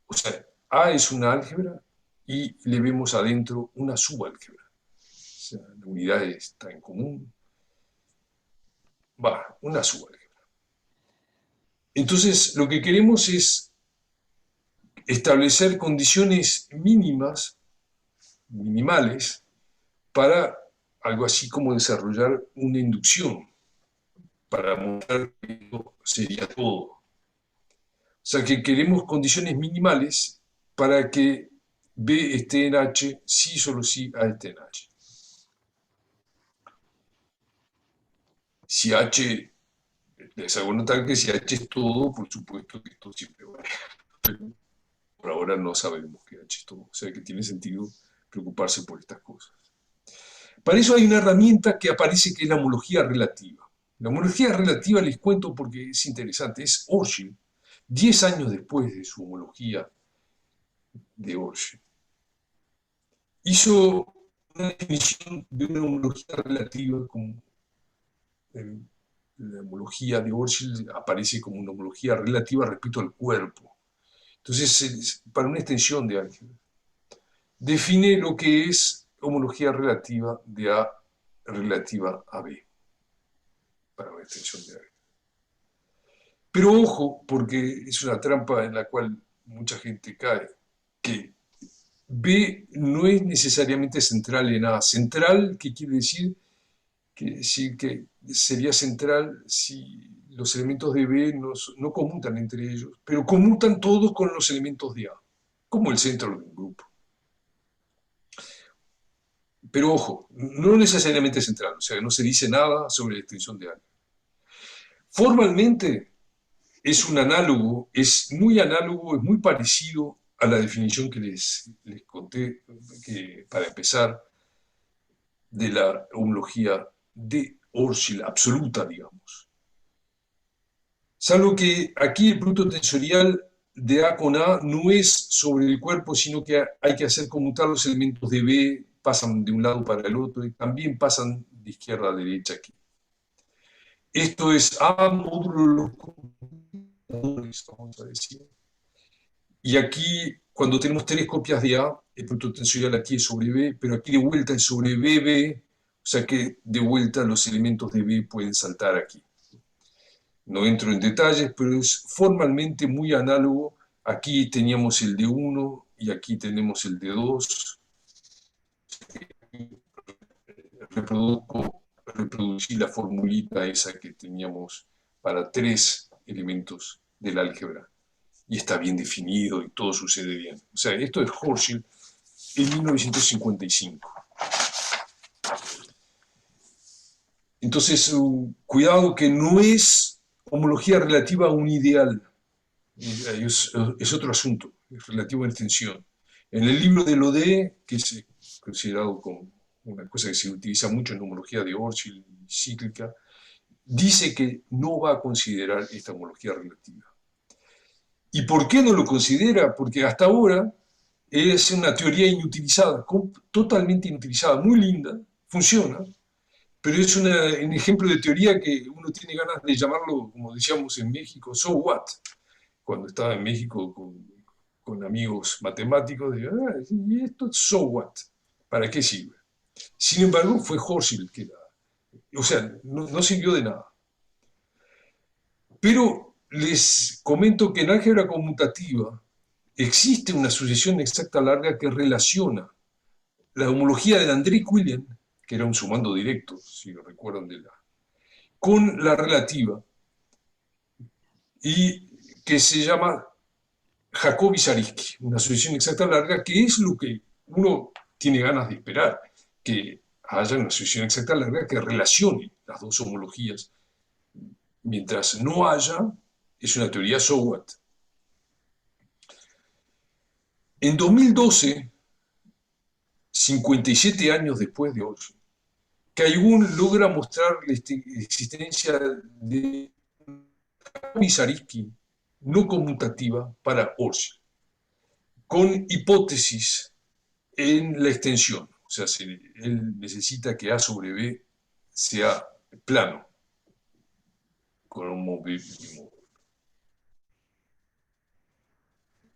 o sea, A es una álgebra y le vemos adentro una subálgebra. O sea, la unidad está en común. Una subálgebra. Entonces, lo que queremos es establecer condiciones minimales, para algo así como desarrollar una inducción, para mostrar que esto sería todo. O sea, que queremos condiciones minimales para que B esté en H, si solo si A esté en H. Si H, les hago notar que si H es todo, por supuesto que esto siempre va a ser. Por ahora no sabemos que H es todo, o sea que tiene sentido preocuparse por estas cosas. Para eso hay una herramienta que aparece que es la homología relativa. La homología relativa, les cuento porque es interesante, es Orchill, 10 años después de su homología de Orchill. Hizo una definición de una homología relativa como la homología de Orchill aparece como una homología relativa respecto al cuerpo. Entonces, para una extensión de álgebra, define lo que es homología relativa de A relativa a B, para una extensión de álgebra. Pero ojo, porque es una trampa en la cual mucha gente cae, que B no es necesariamente central en A. Central, ¿qué quiere decir? Quiere decir que sería central si los elementos de B no conmutan entre ellos, pero conmutan todos con los elementos de A, como el centro de un grupo. Pero ojo, no necesariamente central, o sea, no se dice nada sobre la extensión de A. Formalmente, es un análogo, es muy análogo, es muy parecido a la definición que les conté, que, para empezar, de la homología de Orshil absoluta, digamos. Salvo que aquí el producto tensorial de A con A no es sobre el cuerpo, sino que hay que hacer conmutar los elementos de B, pasan de un lado para el otro y también pasan de izquierda a derecha aquí. Esto es A módulo los computadores, vamos a decir. Y aquí, cuando tenemos tres copias de A, el producto tensorial aquí es sobre B, pero aquí de vuelta es sobre BB, o sea que de vuelta los elementos de B pueden saltar aquí. No entro en detalles, pero es formalmente muy análogo. Aquí teníamos el D1 y aquí tenemos el D2. Reproducí la formulita esa que teníamos para tres elementos del álgebra. Y está bien definido y todo sucede bien. O sea, esto es Hochschild en 1955. Entonces, cuidado que no es homología relativa a un ideal. Es otro asunto, es relativo a extensión. En el libro de Lodé, que es considerado como una cosa que se utiliza mucho en homología de Orshil cíclica, dice que no va a considerar esta homología relativa. ¿Y por qué no lo considera? Porque hasta ahora es una teoría inutilizada, totalmente inutilizada, muy linda, funciona, pero es un ejemplo de teoría que uno tiene ganas de llamarlo, como decíamos en México, so what. Cuando estaba en México con amigos matemáticos, decía, ¿y esto so what? ¿Para qué sirve? Sin embargo, fue Hochschild que o sea, no sirvió de nada. Pero les comento que en álgebra conmutativa existe una sucesión exacta larga que relaciona la homología de André Quillian, que era un sumando directo, si lo recuerdan con la relativa, y que se llama Jacobi-Zariski, una sucesión exacta larga, que es lo que uno tiene ganas de esperar, que haya una sucesión exacta larga que relacione las dos homologías. Mientras no haya, es una teoría so what. En 2012, 57 años después de Orshil, Caigun logra mostrar la existencia de Jacobi-Zariski no conmutativa para Orshil, con hipótesis en la extensión. O sea, él necesita que A sobre B sea plano, con un móvil.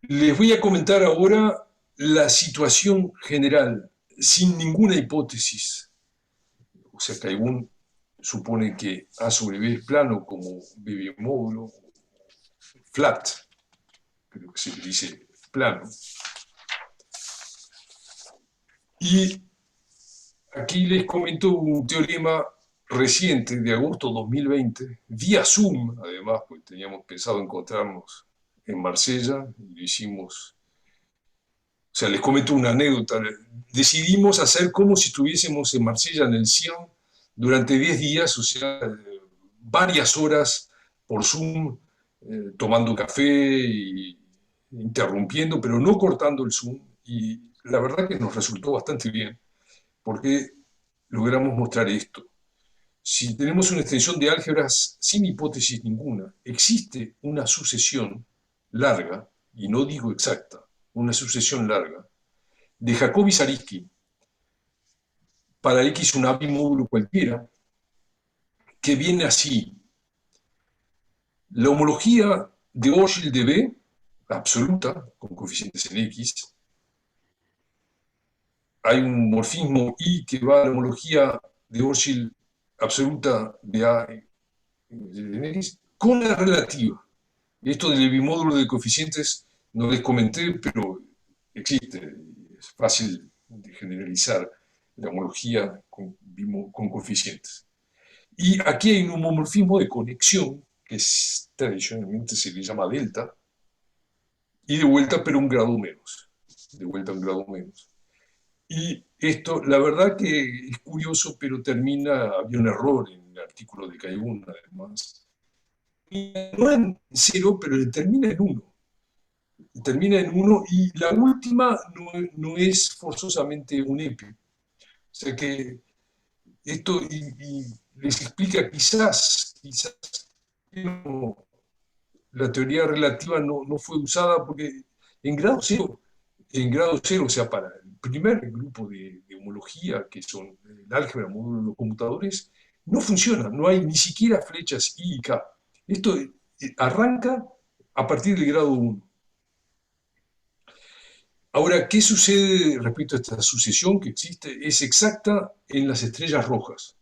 Les voy a comentar ahora la situación general, sin ninguna hipótesis. O sea, Caigun supone que A sobre B es plano como B bimódulo, flat, creo que se le dice plano. Y aquí les comento un teorema reciente de agosto 2020, vía Zoom, además, porque teníamos pensado encontrarnos en Marsella y lo hicimos. O sea, les comento una anécdota. Decidimos hacer como si estuviésemos en Marsella, en el CIAN, durante 10 días, o sea, varias horas por Zoom, tomando café y interrumpiendo, pero no cortando el Zoom. Y la verdad que nos resultó bastante bien, porque logramos mostrar esto. Si tenemos una extensión de álgebras sin hipótesis ninguna, existe una sucesión larga, y no digo exacta, una sucesión larga, de Jacobi-Zariski para X un bimódulo cualquiera, que viene así. La homología de Orshil de B, absoluta, con coeficientes en X. Hay un morfismo I que va a la homología de Orshil absoluta de A en X, con la relativa. Esto del bimódulo de coeficientes no les comenté, pero existe, es fácil de generalizar la homología con coeficientes. Y aquí hay un homomorfismo de conexión, que tradicionalmente se le llama delta, y de vuelta, pero un grado menos. De vuelta un grado menos. Y esto, la verdad que es curioso, pero había un error en el artículo de Caigun, además, no en 0, pero termina en 1. Termina en 1 y la última no es forzosamente un EPI. O sea que esto y les explica quizás no, la teoría relativa no fue usada porque en grado cero, o sea, para el primer grupo de homología, que son el álgebra, módulos de computadores, no funciona, no hay ni siquiera flechas I y K. Esto arranca a partir del grado 1. Ahora, ¿qué sucede respecto a esta sucesión que existe? Es exacta en las estrellas rojas.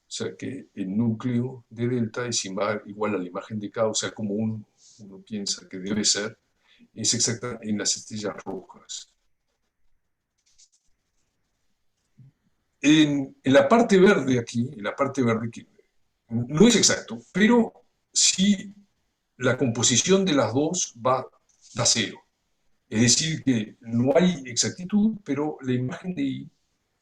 O sea que el núcleo de delta es igual a la imagen de K, o sea, como uno piensa que debe ser, es exacta en las estrellas rojas. En la parte verde aquí, en la parte verde, que no es exacto, pero sí la composición de las dos da cero. Es decir, que no hay exactitud, pero la imagen de I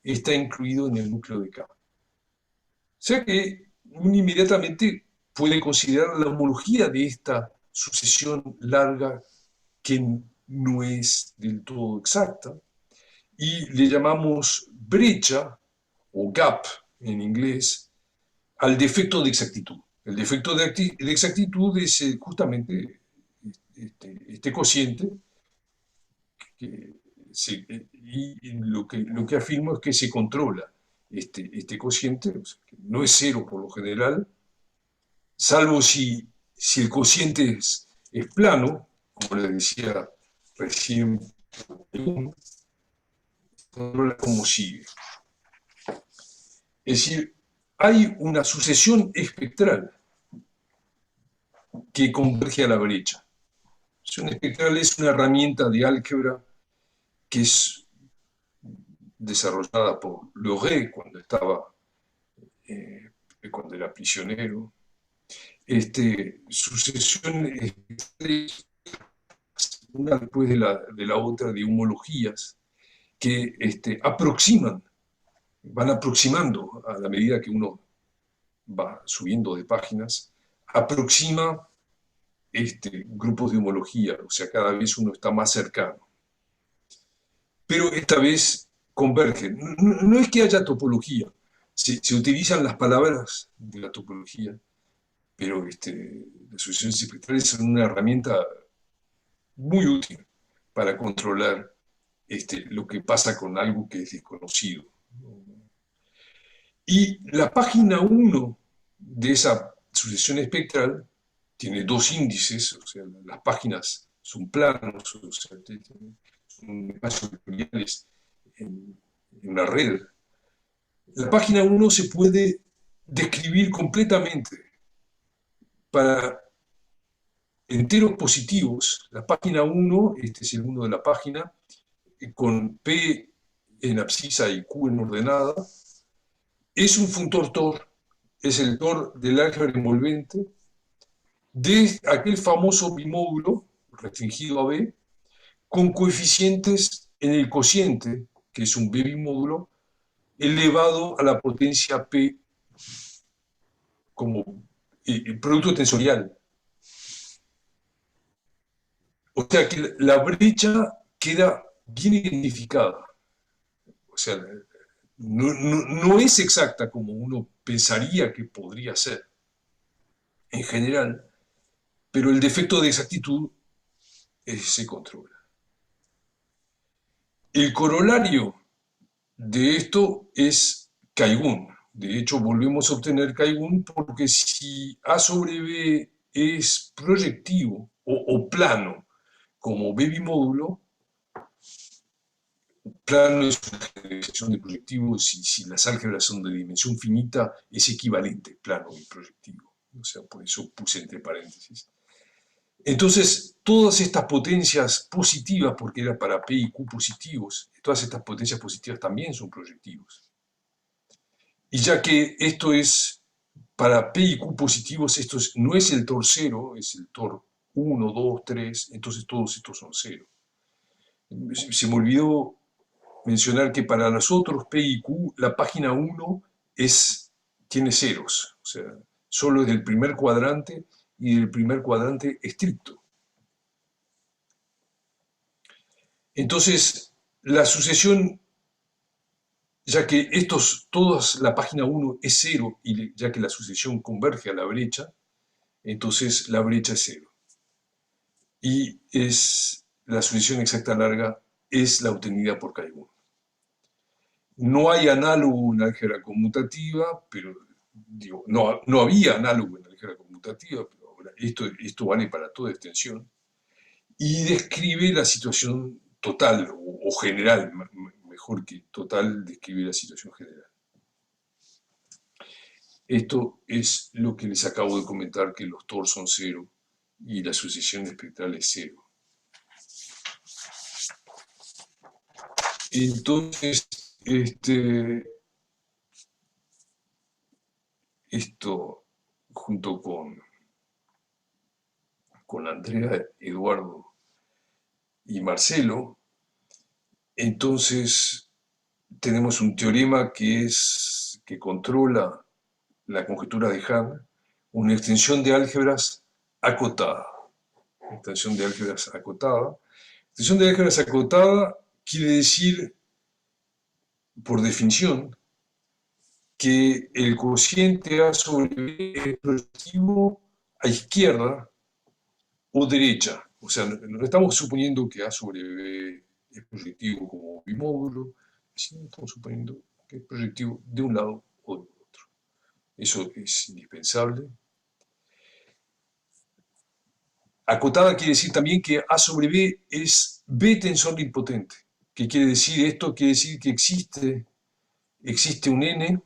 está incluido en el núcleo de K. O sea que uno inmediatamente puede considerar la homología de esta sucesión larga que no es del todo exacta y le llamamos brecha o gap en inglés al defecto de exactitud. El defecto de exactitud es justamente este cociente que y lo que afirmo es que se controla este cociente, o sea, que no es cero por lo general, salvo si el cociente es plano, como le decía recién, controla como sigue. Es decir, hay una sucesión espectral que converge a la brecha. La sucesión espectral es una herramienta de álgebra que es desarrollada por Leray cuando era prisionero. Sucesión espectral, una después de la otra, de homologías que van aproximando a la medida que uno va subiendo de páginas, aproxima grupos de homología, o sea, cada vez uno está más cercano. Pero esta vez convergen. No es que haya topología, se utilizan las palabras de la topología, pero las sucesiones espectrales son una herramienta muy útil para controlar lo que pasa con algo que es desconocido. Y la página 1 de esa sucesión espectral tiene dos índices, o sea, las páginas son planos, o sea, son espacios vectoriales en una red. La página 1 se puede describir completamente para enteros positivos. La página 1, este es el 1 de la página, con P en abscisa y Q en ordenada, es un funtor Tor, es el Tor del álgebra envolvente de aquel famoso bimódulo restringido a B, con coeficientes en el cociente, que es un B bimódulo, elevado a la potencia P como producto tensorial. O sea que la brecha queda bien identificada. O sea, no es exacta como uno pensaría que podría ser en general, pero el defecto de exactitud se controla. El corolario de esto es Kaigun. De hecho, volvemos a obtener Kaigun porque si A sobre B es proyectivo o plano como B bimódulo, plano es una generalización de proyectivos y si las álgebras son de dimensión finita es equivalente plano y proyectivo. O sea, por eso puse entre paréntesis. Entonces, todas estas potencias positivas, porque era para P y Q positivos, todas estas potencias positivas también son proyectivos. Y ya que esto es para P y Q positivos, no es el Tor 0, es el Tor 1, 2, 3, entonces todos estos son 0. Se me olvidó mencionar que para los otros P y Q, la página 1 tiene ceros, o sea, solo es del primer cuadrante y del primer cuadrante estricto. Entonces, la sucesión, ya que la página 1 es 0, y ya que la sucesión converge a la brecha, entonces la brecha es 0. Y la sucesión exacta larga es la obtenida por K1. No hay análogo en álgebra conmutativa, pero digo, no había análogo en álgebra conmutativa, pero ahora esto vale para toda extensión, y describe la situación total o general, mejor que total, describe la situación general. Esto es lo que les acabo de comentar, que los TOR son 0 y la sucesión espectral es 0. Entonces, esto junto con Andrea, Eduardo y Marcelo, entonces tenemos un teorema que controla la conjetura de Hahn, una extensión de álgebras acotada. Extensión de álgebras acotada. Extensión de álgebras acotada quiere decir, por definición, que el cociente A sobre B es proyectivo a izquierda o derecha. O sea, no estamos suponiendo que A sobre B es proyectivo como bimódulo, sino estamos suponiendo que es proyectivo de un lado o del otro. Eso es indispensable. Acotada quiere decir también que A sobre B es B tensor nilpotente. ¿Qué quiere decir esto? Quiere decir que existe un n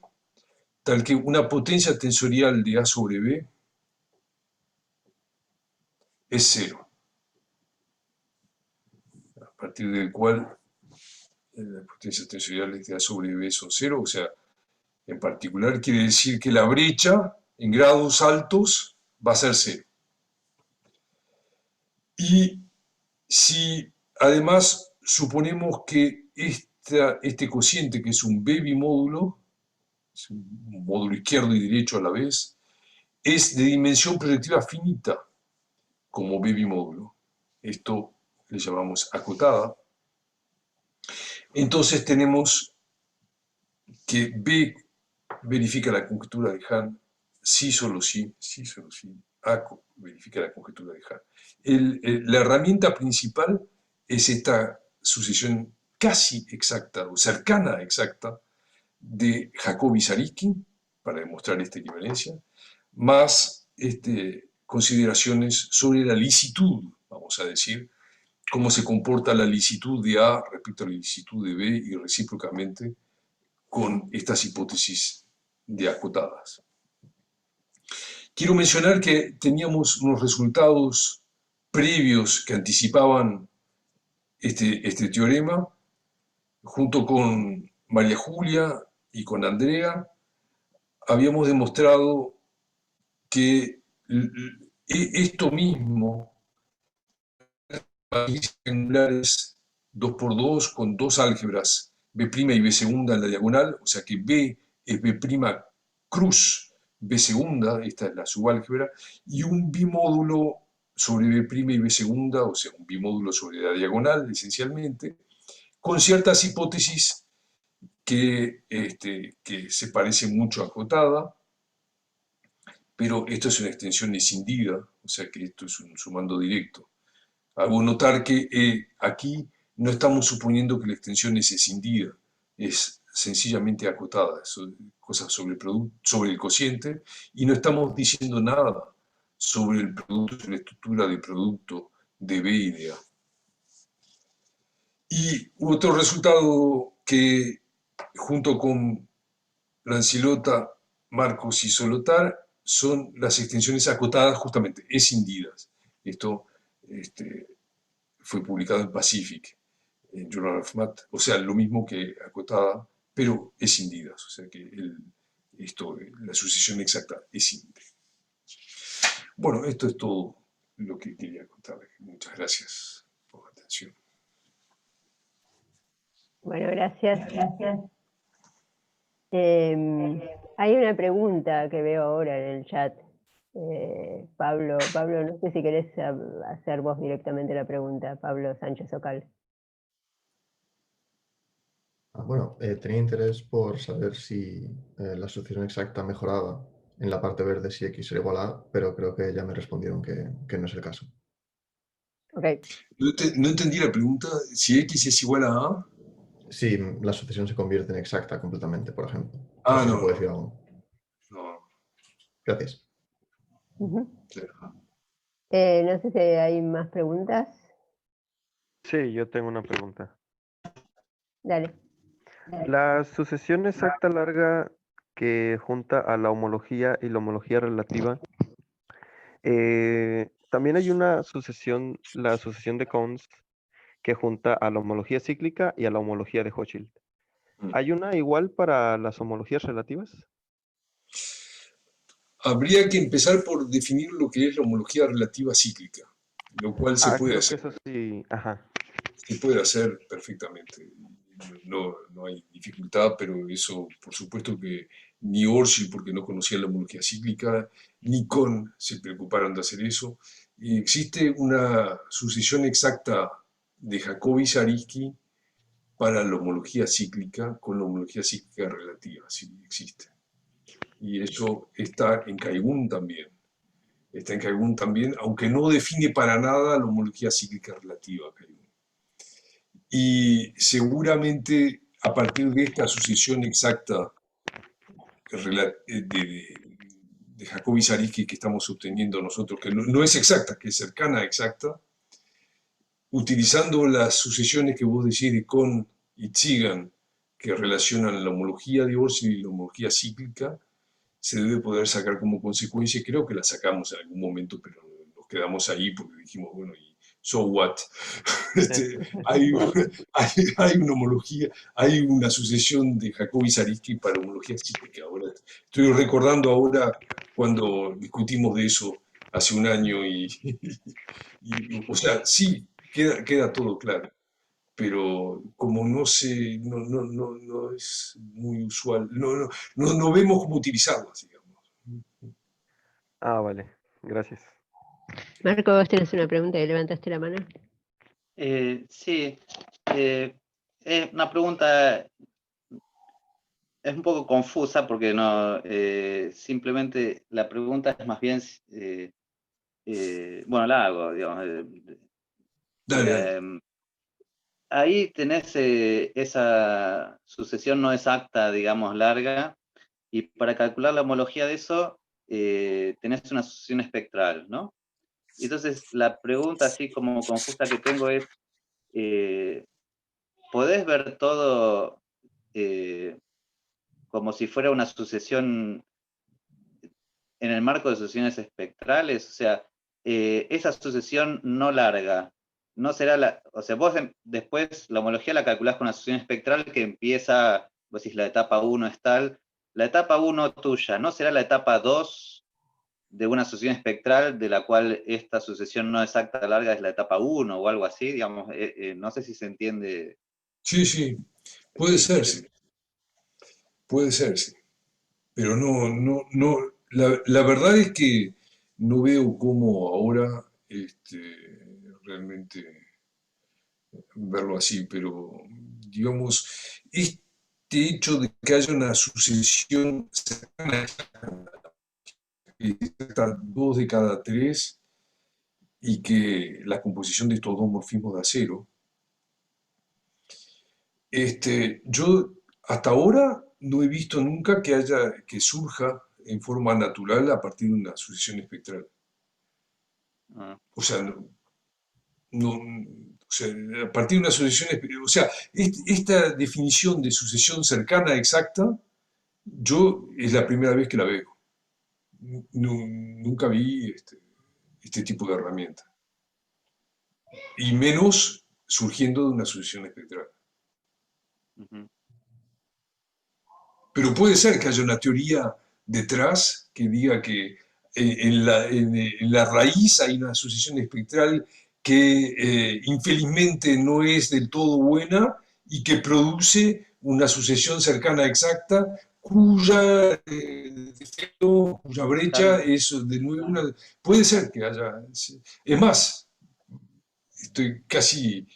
tal que una potencia tensorial de A sobre B es 0, a partir del cual las potencias tensoriales de A sobre B son 0, o sea, en particular quiere decir que la brecha en grados altos va a ser 0. Y si además suponemos que este cociente, que es un B bimódulo, es un módulo izquierdo y derecho a la vez, es de dimensión proyectiva finita, como B bimódulo. Esto le llamamos acotada. Entonces tenemos que B verifica la conjetura de Hahn, sí solo sí, A verifica la conjetura de Hahn. La herramienta principal es esta sucesión casi exacta o cercana a exacta de Jacobi-Zariski para demostrar esta equivalencia, más consideraciones sobre la licitud, vamos a decir, cómo se comporta la licitud de A respecto a la licitud de B y recíprocamente con estas hipótesis de acotadas. Quiero mencionar que teníamos unos resultados previos que anticipaban este teorema, junto con María Julia y con Andrea, habíamos demostrado que esto mismo, matrices triangulares 2x2 con dos álgebras, B' y B segunda en la diagonal, o sea que B es B' cruz B segunda, esta es la subálgebra, y un bimódulo sobre B' y B segunda, o sea, un bimódulo sobre la diagonal, esencialmente, con ciertas hipótesis que se parecen mucho a acotada, pero esto es una extensión escindida, o sea que esto es un sumando directo. Hago notar que aquí no estamos suponiendo que la extensión es escindida, es sencillamente acotada, cosas sobre el cociente, y no estamos diciendo nada sobre el producto, sobre la estructura de producto de B y de A. Y otro resultado que, junto con Lancilota, Marcos y Solotar, son las extensiones acotadas, justamente escindidas. Esto fue publicado en Pacific, en Journal of Math, o sea, lo mismo que acotada, pero escindidas, o sea que la sucesión exacta escinde. Bueno, esto es todo lo que quería contarles. Muchas gracias por la atención. Bueno, gracias. Hay una pregunta que veo ahora en el chat Pablo, no sé si querés hacer vos directamente la pregunta, Pablo Sánchez Ocal. Bueno, tenía interés por saber si la asociación exacta mejorada en la parte verde si X era igual a A, pero creo que ya me respondieron que no es el caso. Ok. No entendí la pregunta. Si X es igual a A. Si la asociación se convierte en exacta completamente, por ejemplo. No Ah, sé si se no, puede no, decir algo. no. Gracias. Ujú. Sí. No sé si hay más preguntas. Sí, yo tengo una pregunta. Dale. La sucesión exacta larga que junta a la homología y la homología relativa, también hay una sucesión, la sucesión de Cones, que junta a la homología cíclica y a la homología de Hochschild. ¿Hay una igual para las homologías relativas? Habría que empezar por definir lo que es la homología relativa cíclica, lo cual se puede Creo que hacer. eso sí, ajá. Se puede hacer perfectamente. No hay dificultad, pero eso, por supuesto que ni Orsi, porque no conocía la homología cíclica, ni Kohn se preocuparon de hacer eso. Y existe una sucesión exacta de Jacobi-Zariski para la homología cíclica con la homología cíclica relativa, sí existe. Y eso está en Caigun también. Está en Caigun también, aunque no define para nada la homología cíclica relativa, Caigun. Y seguramente a partir de esta sucesión exacta de Jacobi-Zariski que estamos obteniendo nosotros, que no es exacta, que es cercana a exacta, utilizando las sucesiones que vos decís de Kohn y Tsigan, que relacionan la homología de Orsi y la homología cíclica, se debe poder sacar como consecuencia, creo que la sacamos en algún momento, pero nos quedamos ahí porque dijimos, bueno, y so what? Hay, hay una homología, hay una sucesión de Jacobi-Zariski para homología cíclica. Ahora, estoy recordando ahora cuando discutimos de eso hace un año o sea, sí, queda todo claro, pero como no es muy usual, no vemos cómo utilizarlas, digamos. Vale, gracias. Marco, vos tenés una pregunta y levantaste la mano. Sí, una pregunta es un poco confusa porque no, simplemente la pregunta es más bien, bueno, la hago, digamos. Dale. Ahí tenés esa sucesión no exacta, digamos, larga, y para calcular la homología de eso, tenés una sucesión espectral, ¿no? Y entonces la pregunta así como confusa que tengo es, ¿podés ver todo como si fuera una sucesión en el marco de sucesiones espectrales? O sea, esa sucesión no larga, no será o sea, vos después la homología la calculás con una sucesión espectral que empieza, vos decís la etapa 1 es tal, la etapa 1 tuya, ¿no será la etapa 2 de una sucesión espectral de la cual esta sucesión no exacta larga es la etapa 1 o algo así? Digamos, no sé si se entiende. Sí, puede ser, sí. Puede ser, sí. Pero la verdad es que no veo cómo ahora realmente verlo así, pero digamos, este hecho de que haya una sucesión cercana, dos de cada tres, y que la composición de estos dos morfismos de acero, yo hasta ahora no he visto nunca que surja en forma natural a partir de una sucesión espectral. O sea, o sea, a partir de una sucesión espectral, o sea, esta definición de sucesión cercana exacta, yo es la primera vez que la veo. Nunca vi este tipo de herramienta. Y menos surgiendo de una sucesión espectral. Pero puede ser que haya una teoría detrás que diga que en la raíz hay una sucesión espectral que infelizmente no es del todo buena y que produce una sucesión cercana exacta cuya defecto, cuya brecha es de nuevo puede ser que haya. Es más, estoy casi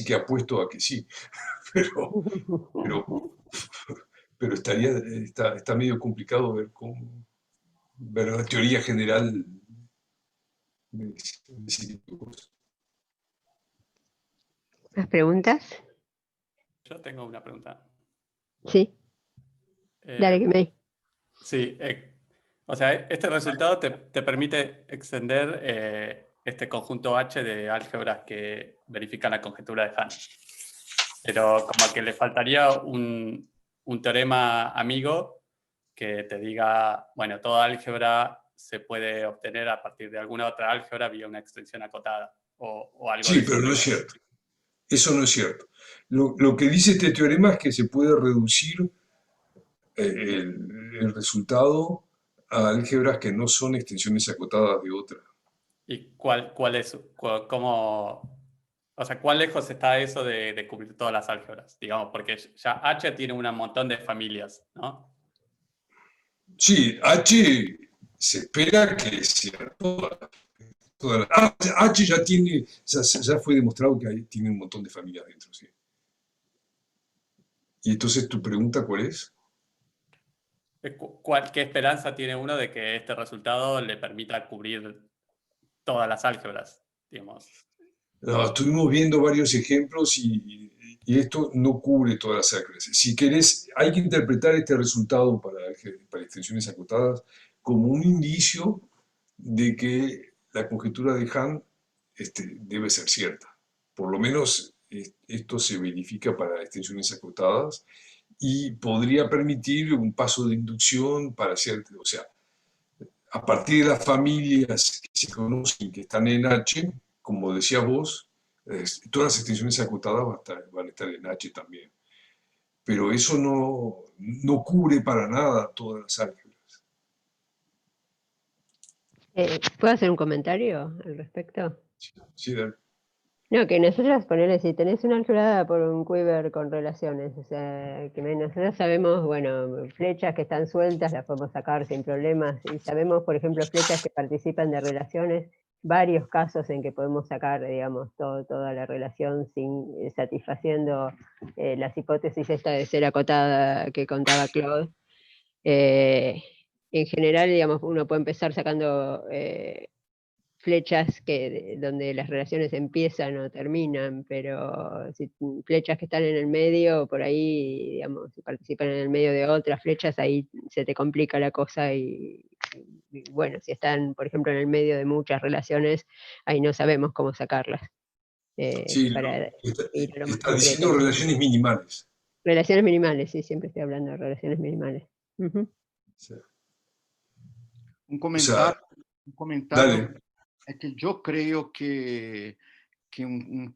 que apuesto a que sí, pero, pero, pero está medio complicado ver la teoría general de ese tipo de cosas. ¿Más preguntas? Yo tengo una pregunta. Sí, dale, que me. Sí, o sea, este resultado te permite extender este conjunto H de álgebras que verifican la conjetura de Hahn. Pero como que le faltaría un teorema amigo que te diga, bueno, toda álgebra se puede obtener a partir de alguna otra álgebra vía una extensión acotada o algo de Sí, ese pero no es estilo. cierto. Eso no es cierto. Lo que dice este teorema es que se puede reducir el resultado a álgebras que no son extensiones acotadas de otra. ¿Y cuál es, cómo, o sea, cuán lejos está eso de cubrir todas las álgebras? Digamos, porque ya H tiene un montón de familias, ¿no? Sí, H se espera que sea H ya fue demostrado que tiene un montón de familias dentro, sí. Y entonces tu pregunta, ¿cuál es? ¿Qué esperanza tiene uno de que este resultado le permita cubrir todas las álgebras, digamos? No, estuvimos viendo varios ejemplos y esto no cubre todas las álgebras. Si querés, hay que interpretar este resultado para extensiones acotadas como un indicio de que la conjetura de Hahn debe ser cierta. Por lo menos esto se verifica para extensiones acotadas y podría permitir un paso de inducción para cierto, o sea, a partir de las familias que se conocen que están en H, como decías vos, todas las extensiones acotadas van a estar en H también. Pero eso no cubre para nada todas las álgebras. ¿Puedo hacer un comentario al respecto? Sí, dale. No, que nosotros ponele, si tenés una álgebra por un quiver con relaciones, o sea, que nosotros sabemos, bueno, flechas que están sueltas las podemos sacar sin problemas, y sabemos, por ejemplo, flechas que participan de relaciones, varios casos en que podemos sacar, digamos, toda la relación sin satisfaciendo las hipótesis esta de ser acotada que contaba Claude. En general, digamos, uno puede empezar sacando flechas donde las relaciones empiezan o terminan, pero flechas que están en el medio, por ahí, digamos, si participan en el medio de otras flechas, ahí se te complica la cosa y bueno, si están, por ejemplo, en el medio de muchas relaciones, ahí no sabemos cómo sacarlas. Sí, Para ir a lo más está diciendo concreto. relaciones minimales. Relaciones minimales, sí, siempre estoy hablando de relaciones minimales. Uh-huh. Sí. Un comentário, Dale. é que eu creio que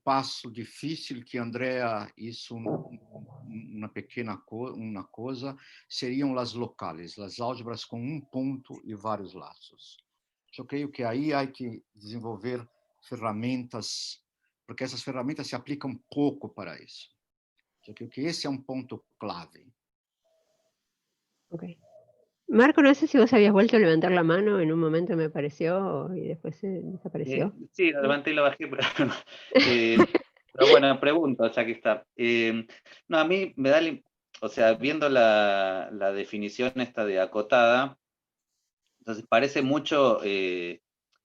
passo difícil que Andrea isso uma pequena uma coisa seriam as locais, as álgebras com ponto e vários laços. Eu creio que aí há que desenvolver ferramentas, porque essas ferramentas se aplicam pouco para isso. Eu creio que esse é ponto clave. Okay. Marco, no sé si vos habías vuelto a levantar la mano, en un momento me pareció y después desapareció. Sí, lo levanté y lo bajé, pero bueno, pregunto, ya que está. No, a mí me da, o sea, viendo la definición esta de acotada, entonces parece mucho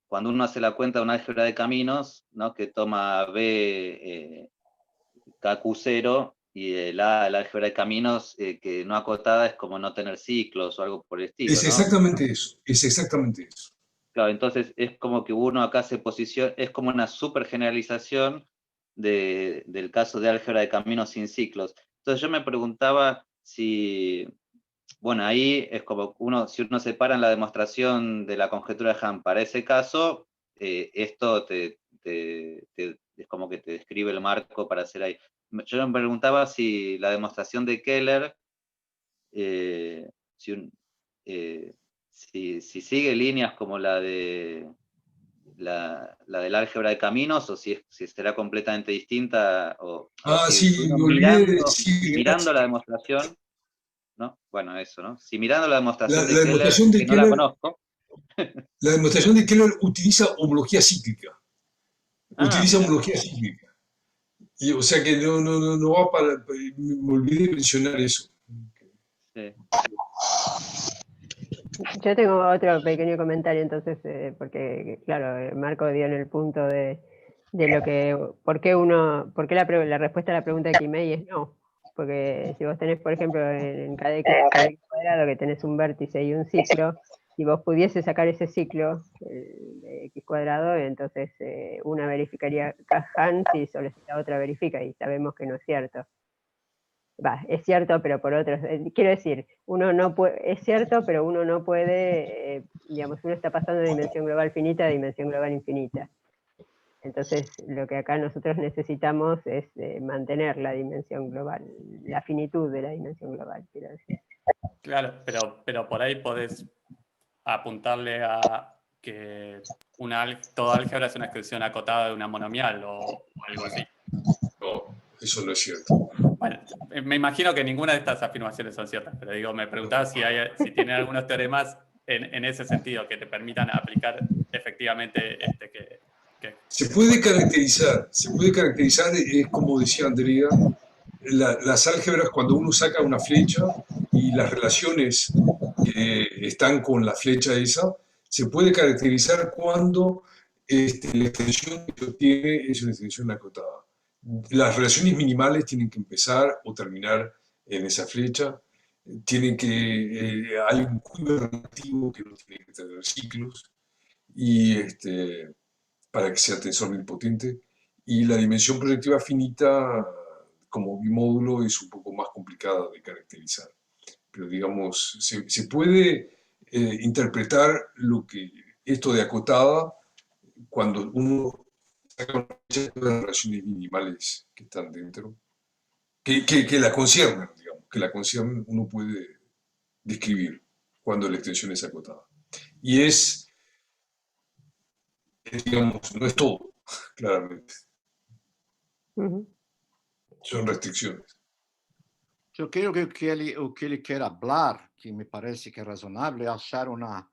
cuando uno hace la cuenta de una álgebra de caminos, ¿no? Que toma B, KQ0, y el álgebra de caminos que no acotada es como no tener ciclos o algo por el estilo, Es ¿no? exactamente eso, es exactamente eso. Claro, entonces es como que uno acá se posiciona, es como una super generalización del caso de álgebra de caminos sin ciclos. Entonces yo me preguntaba si, bueno, ahí es como si uno separa en la demostración de la conjetura de Hahn para ese caso, esto es como que te describe el marco para hacer ahí. Yo me preguntaba si la demostración de Keller, si sigue líneas como la del álgebra de caminos, o si será completamente distinta, o Ah, si sí, uno me olvidé de decir. mirando la demostración, ¿no? Bueno, eso, ¿no? Si mirando la demostración La de Keller, demostración de que no la Keller, conozco. la demostración de Keller utiliza homología cíclica. Utiliza Mira. homología cíclica. Y, o sea que no va para... Me olvidé de mencionar eso. Sí. Yo tengo otro pequeño comentario entonces, porque claro, Marco dio en el punto de lo que, por qué la respuesta a la pregunta de Kimei es no. Porque si vos tenés, por ejemplo, en cada X cuadrado que tenés un vértice y un ciclo, si vos pudieses sacar ese ciclo de X cuadrado, entonces una verificaría Hans y solo si la otra verifica, y sabemos que no es cierto. Es cierto, pero por otros. Quiero decir, uno no puede, es cierto, pero uno no puede, digamos, uno está pasando de dimensión global finita a dimensión global infinita. Entonces, lo que acá nosotros necesitamos es mantener la dimensión global, la finitud de la dimensión global, quiero decir. Claro, pero por ahí podés apuntarle a que todo álgebra es una extensión acotada de una monomial o algo así. No, eso no es cierto. Bueno, me imagino que ninguna de estas afirmaciones son ciertas, pero digo, me preguntaba si tienen algunos teoremas en ese sentido que te permitan aplicar efectivamente se puede caracterizar, es como decía Andrea, las álgebras cuando uno saca una flecha y las relaciones están con la flecha esa, se puede caracterizar cuando la extensión que obtiene es una extensión acotada. Las relaciones minimales tienen que empezar o terminar en esa flecha, hay un quiver relativo que no tiene que tener ciclos, y para que sea tensor nilpotente, y la dimensión proyectiva finita como bimódulo es un poco más complicada de caracterizar. Pero digamos, se puede interpretar esto de acotada cuando uno saca una flecha de las relaciones minimales que están dentro, que la conciernen, digamos, que la conciernen, uno puede describir cuando la extensión es acotada. Y digamos, no es todo, claramente. Son restricciones. Eu creio que o que ele quer falar, que me parece que é razonável, é achar uma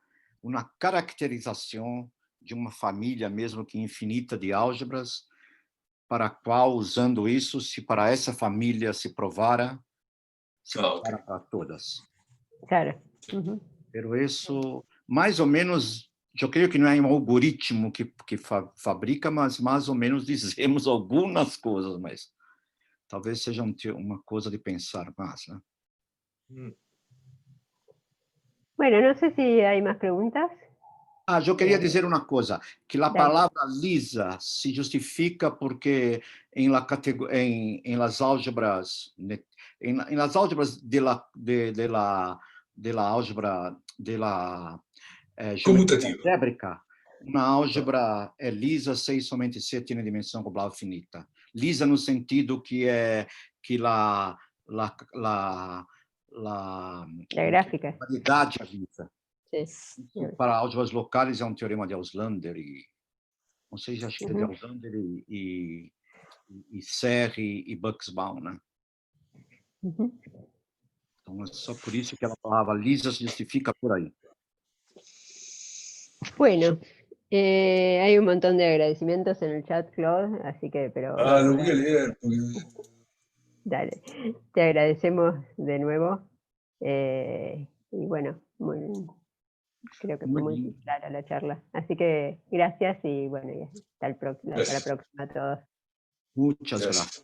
caracterização de uma família, mesmo que infinita, de álgebras, para a qual, usando isso, se para essa família se provara Okay. para todas. Claro. Pero isso, mais ou menos, eu creio que não é um algoritmo que fabrica, mas mais ou menos dizemos algumas coisas, mas talvez seja uma coisa de pensar más, ¿no? Bueno, no sé si hay más preguntas. Eu queria dizer uma coisa, que a Dale. palavra lisa se justifica porque em las álgebras de la álgebra de la geometria algébrica, uma álgebra é lisa se e somente se tem dimensão global finita. Lisa no sentido que la gráfica. Variedade é lisa. Sí. Para álgebras locais é um teorema de Auslander e não sei se acho que é de Auslander e Serre e Buxbaum, né? Então é só por isso que a palavra lisa se justifica por aí. Bueno, hay un montón de agradecimientos en el chat, Claude, así que, pero... lo voy a leer. Porque... Dale, te agradecemos de nuevo. Y bueno, creo que fue muy clara la charla. Así que gracias y bueno, hasta la próxima a todos. Muchas gracias.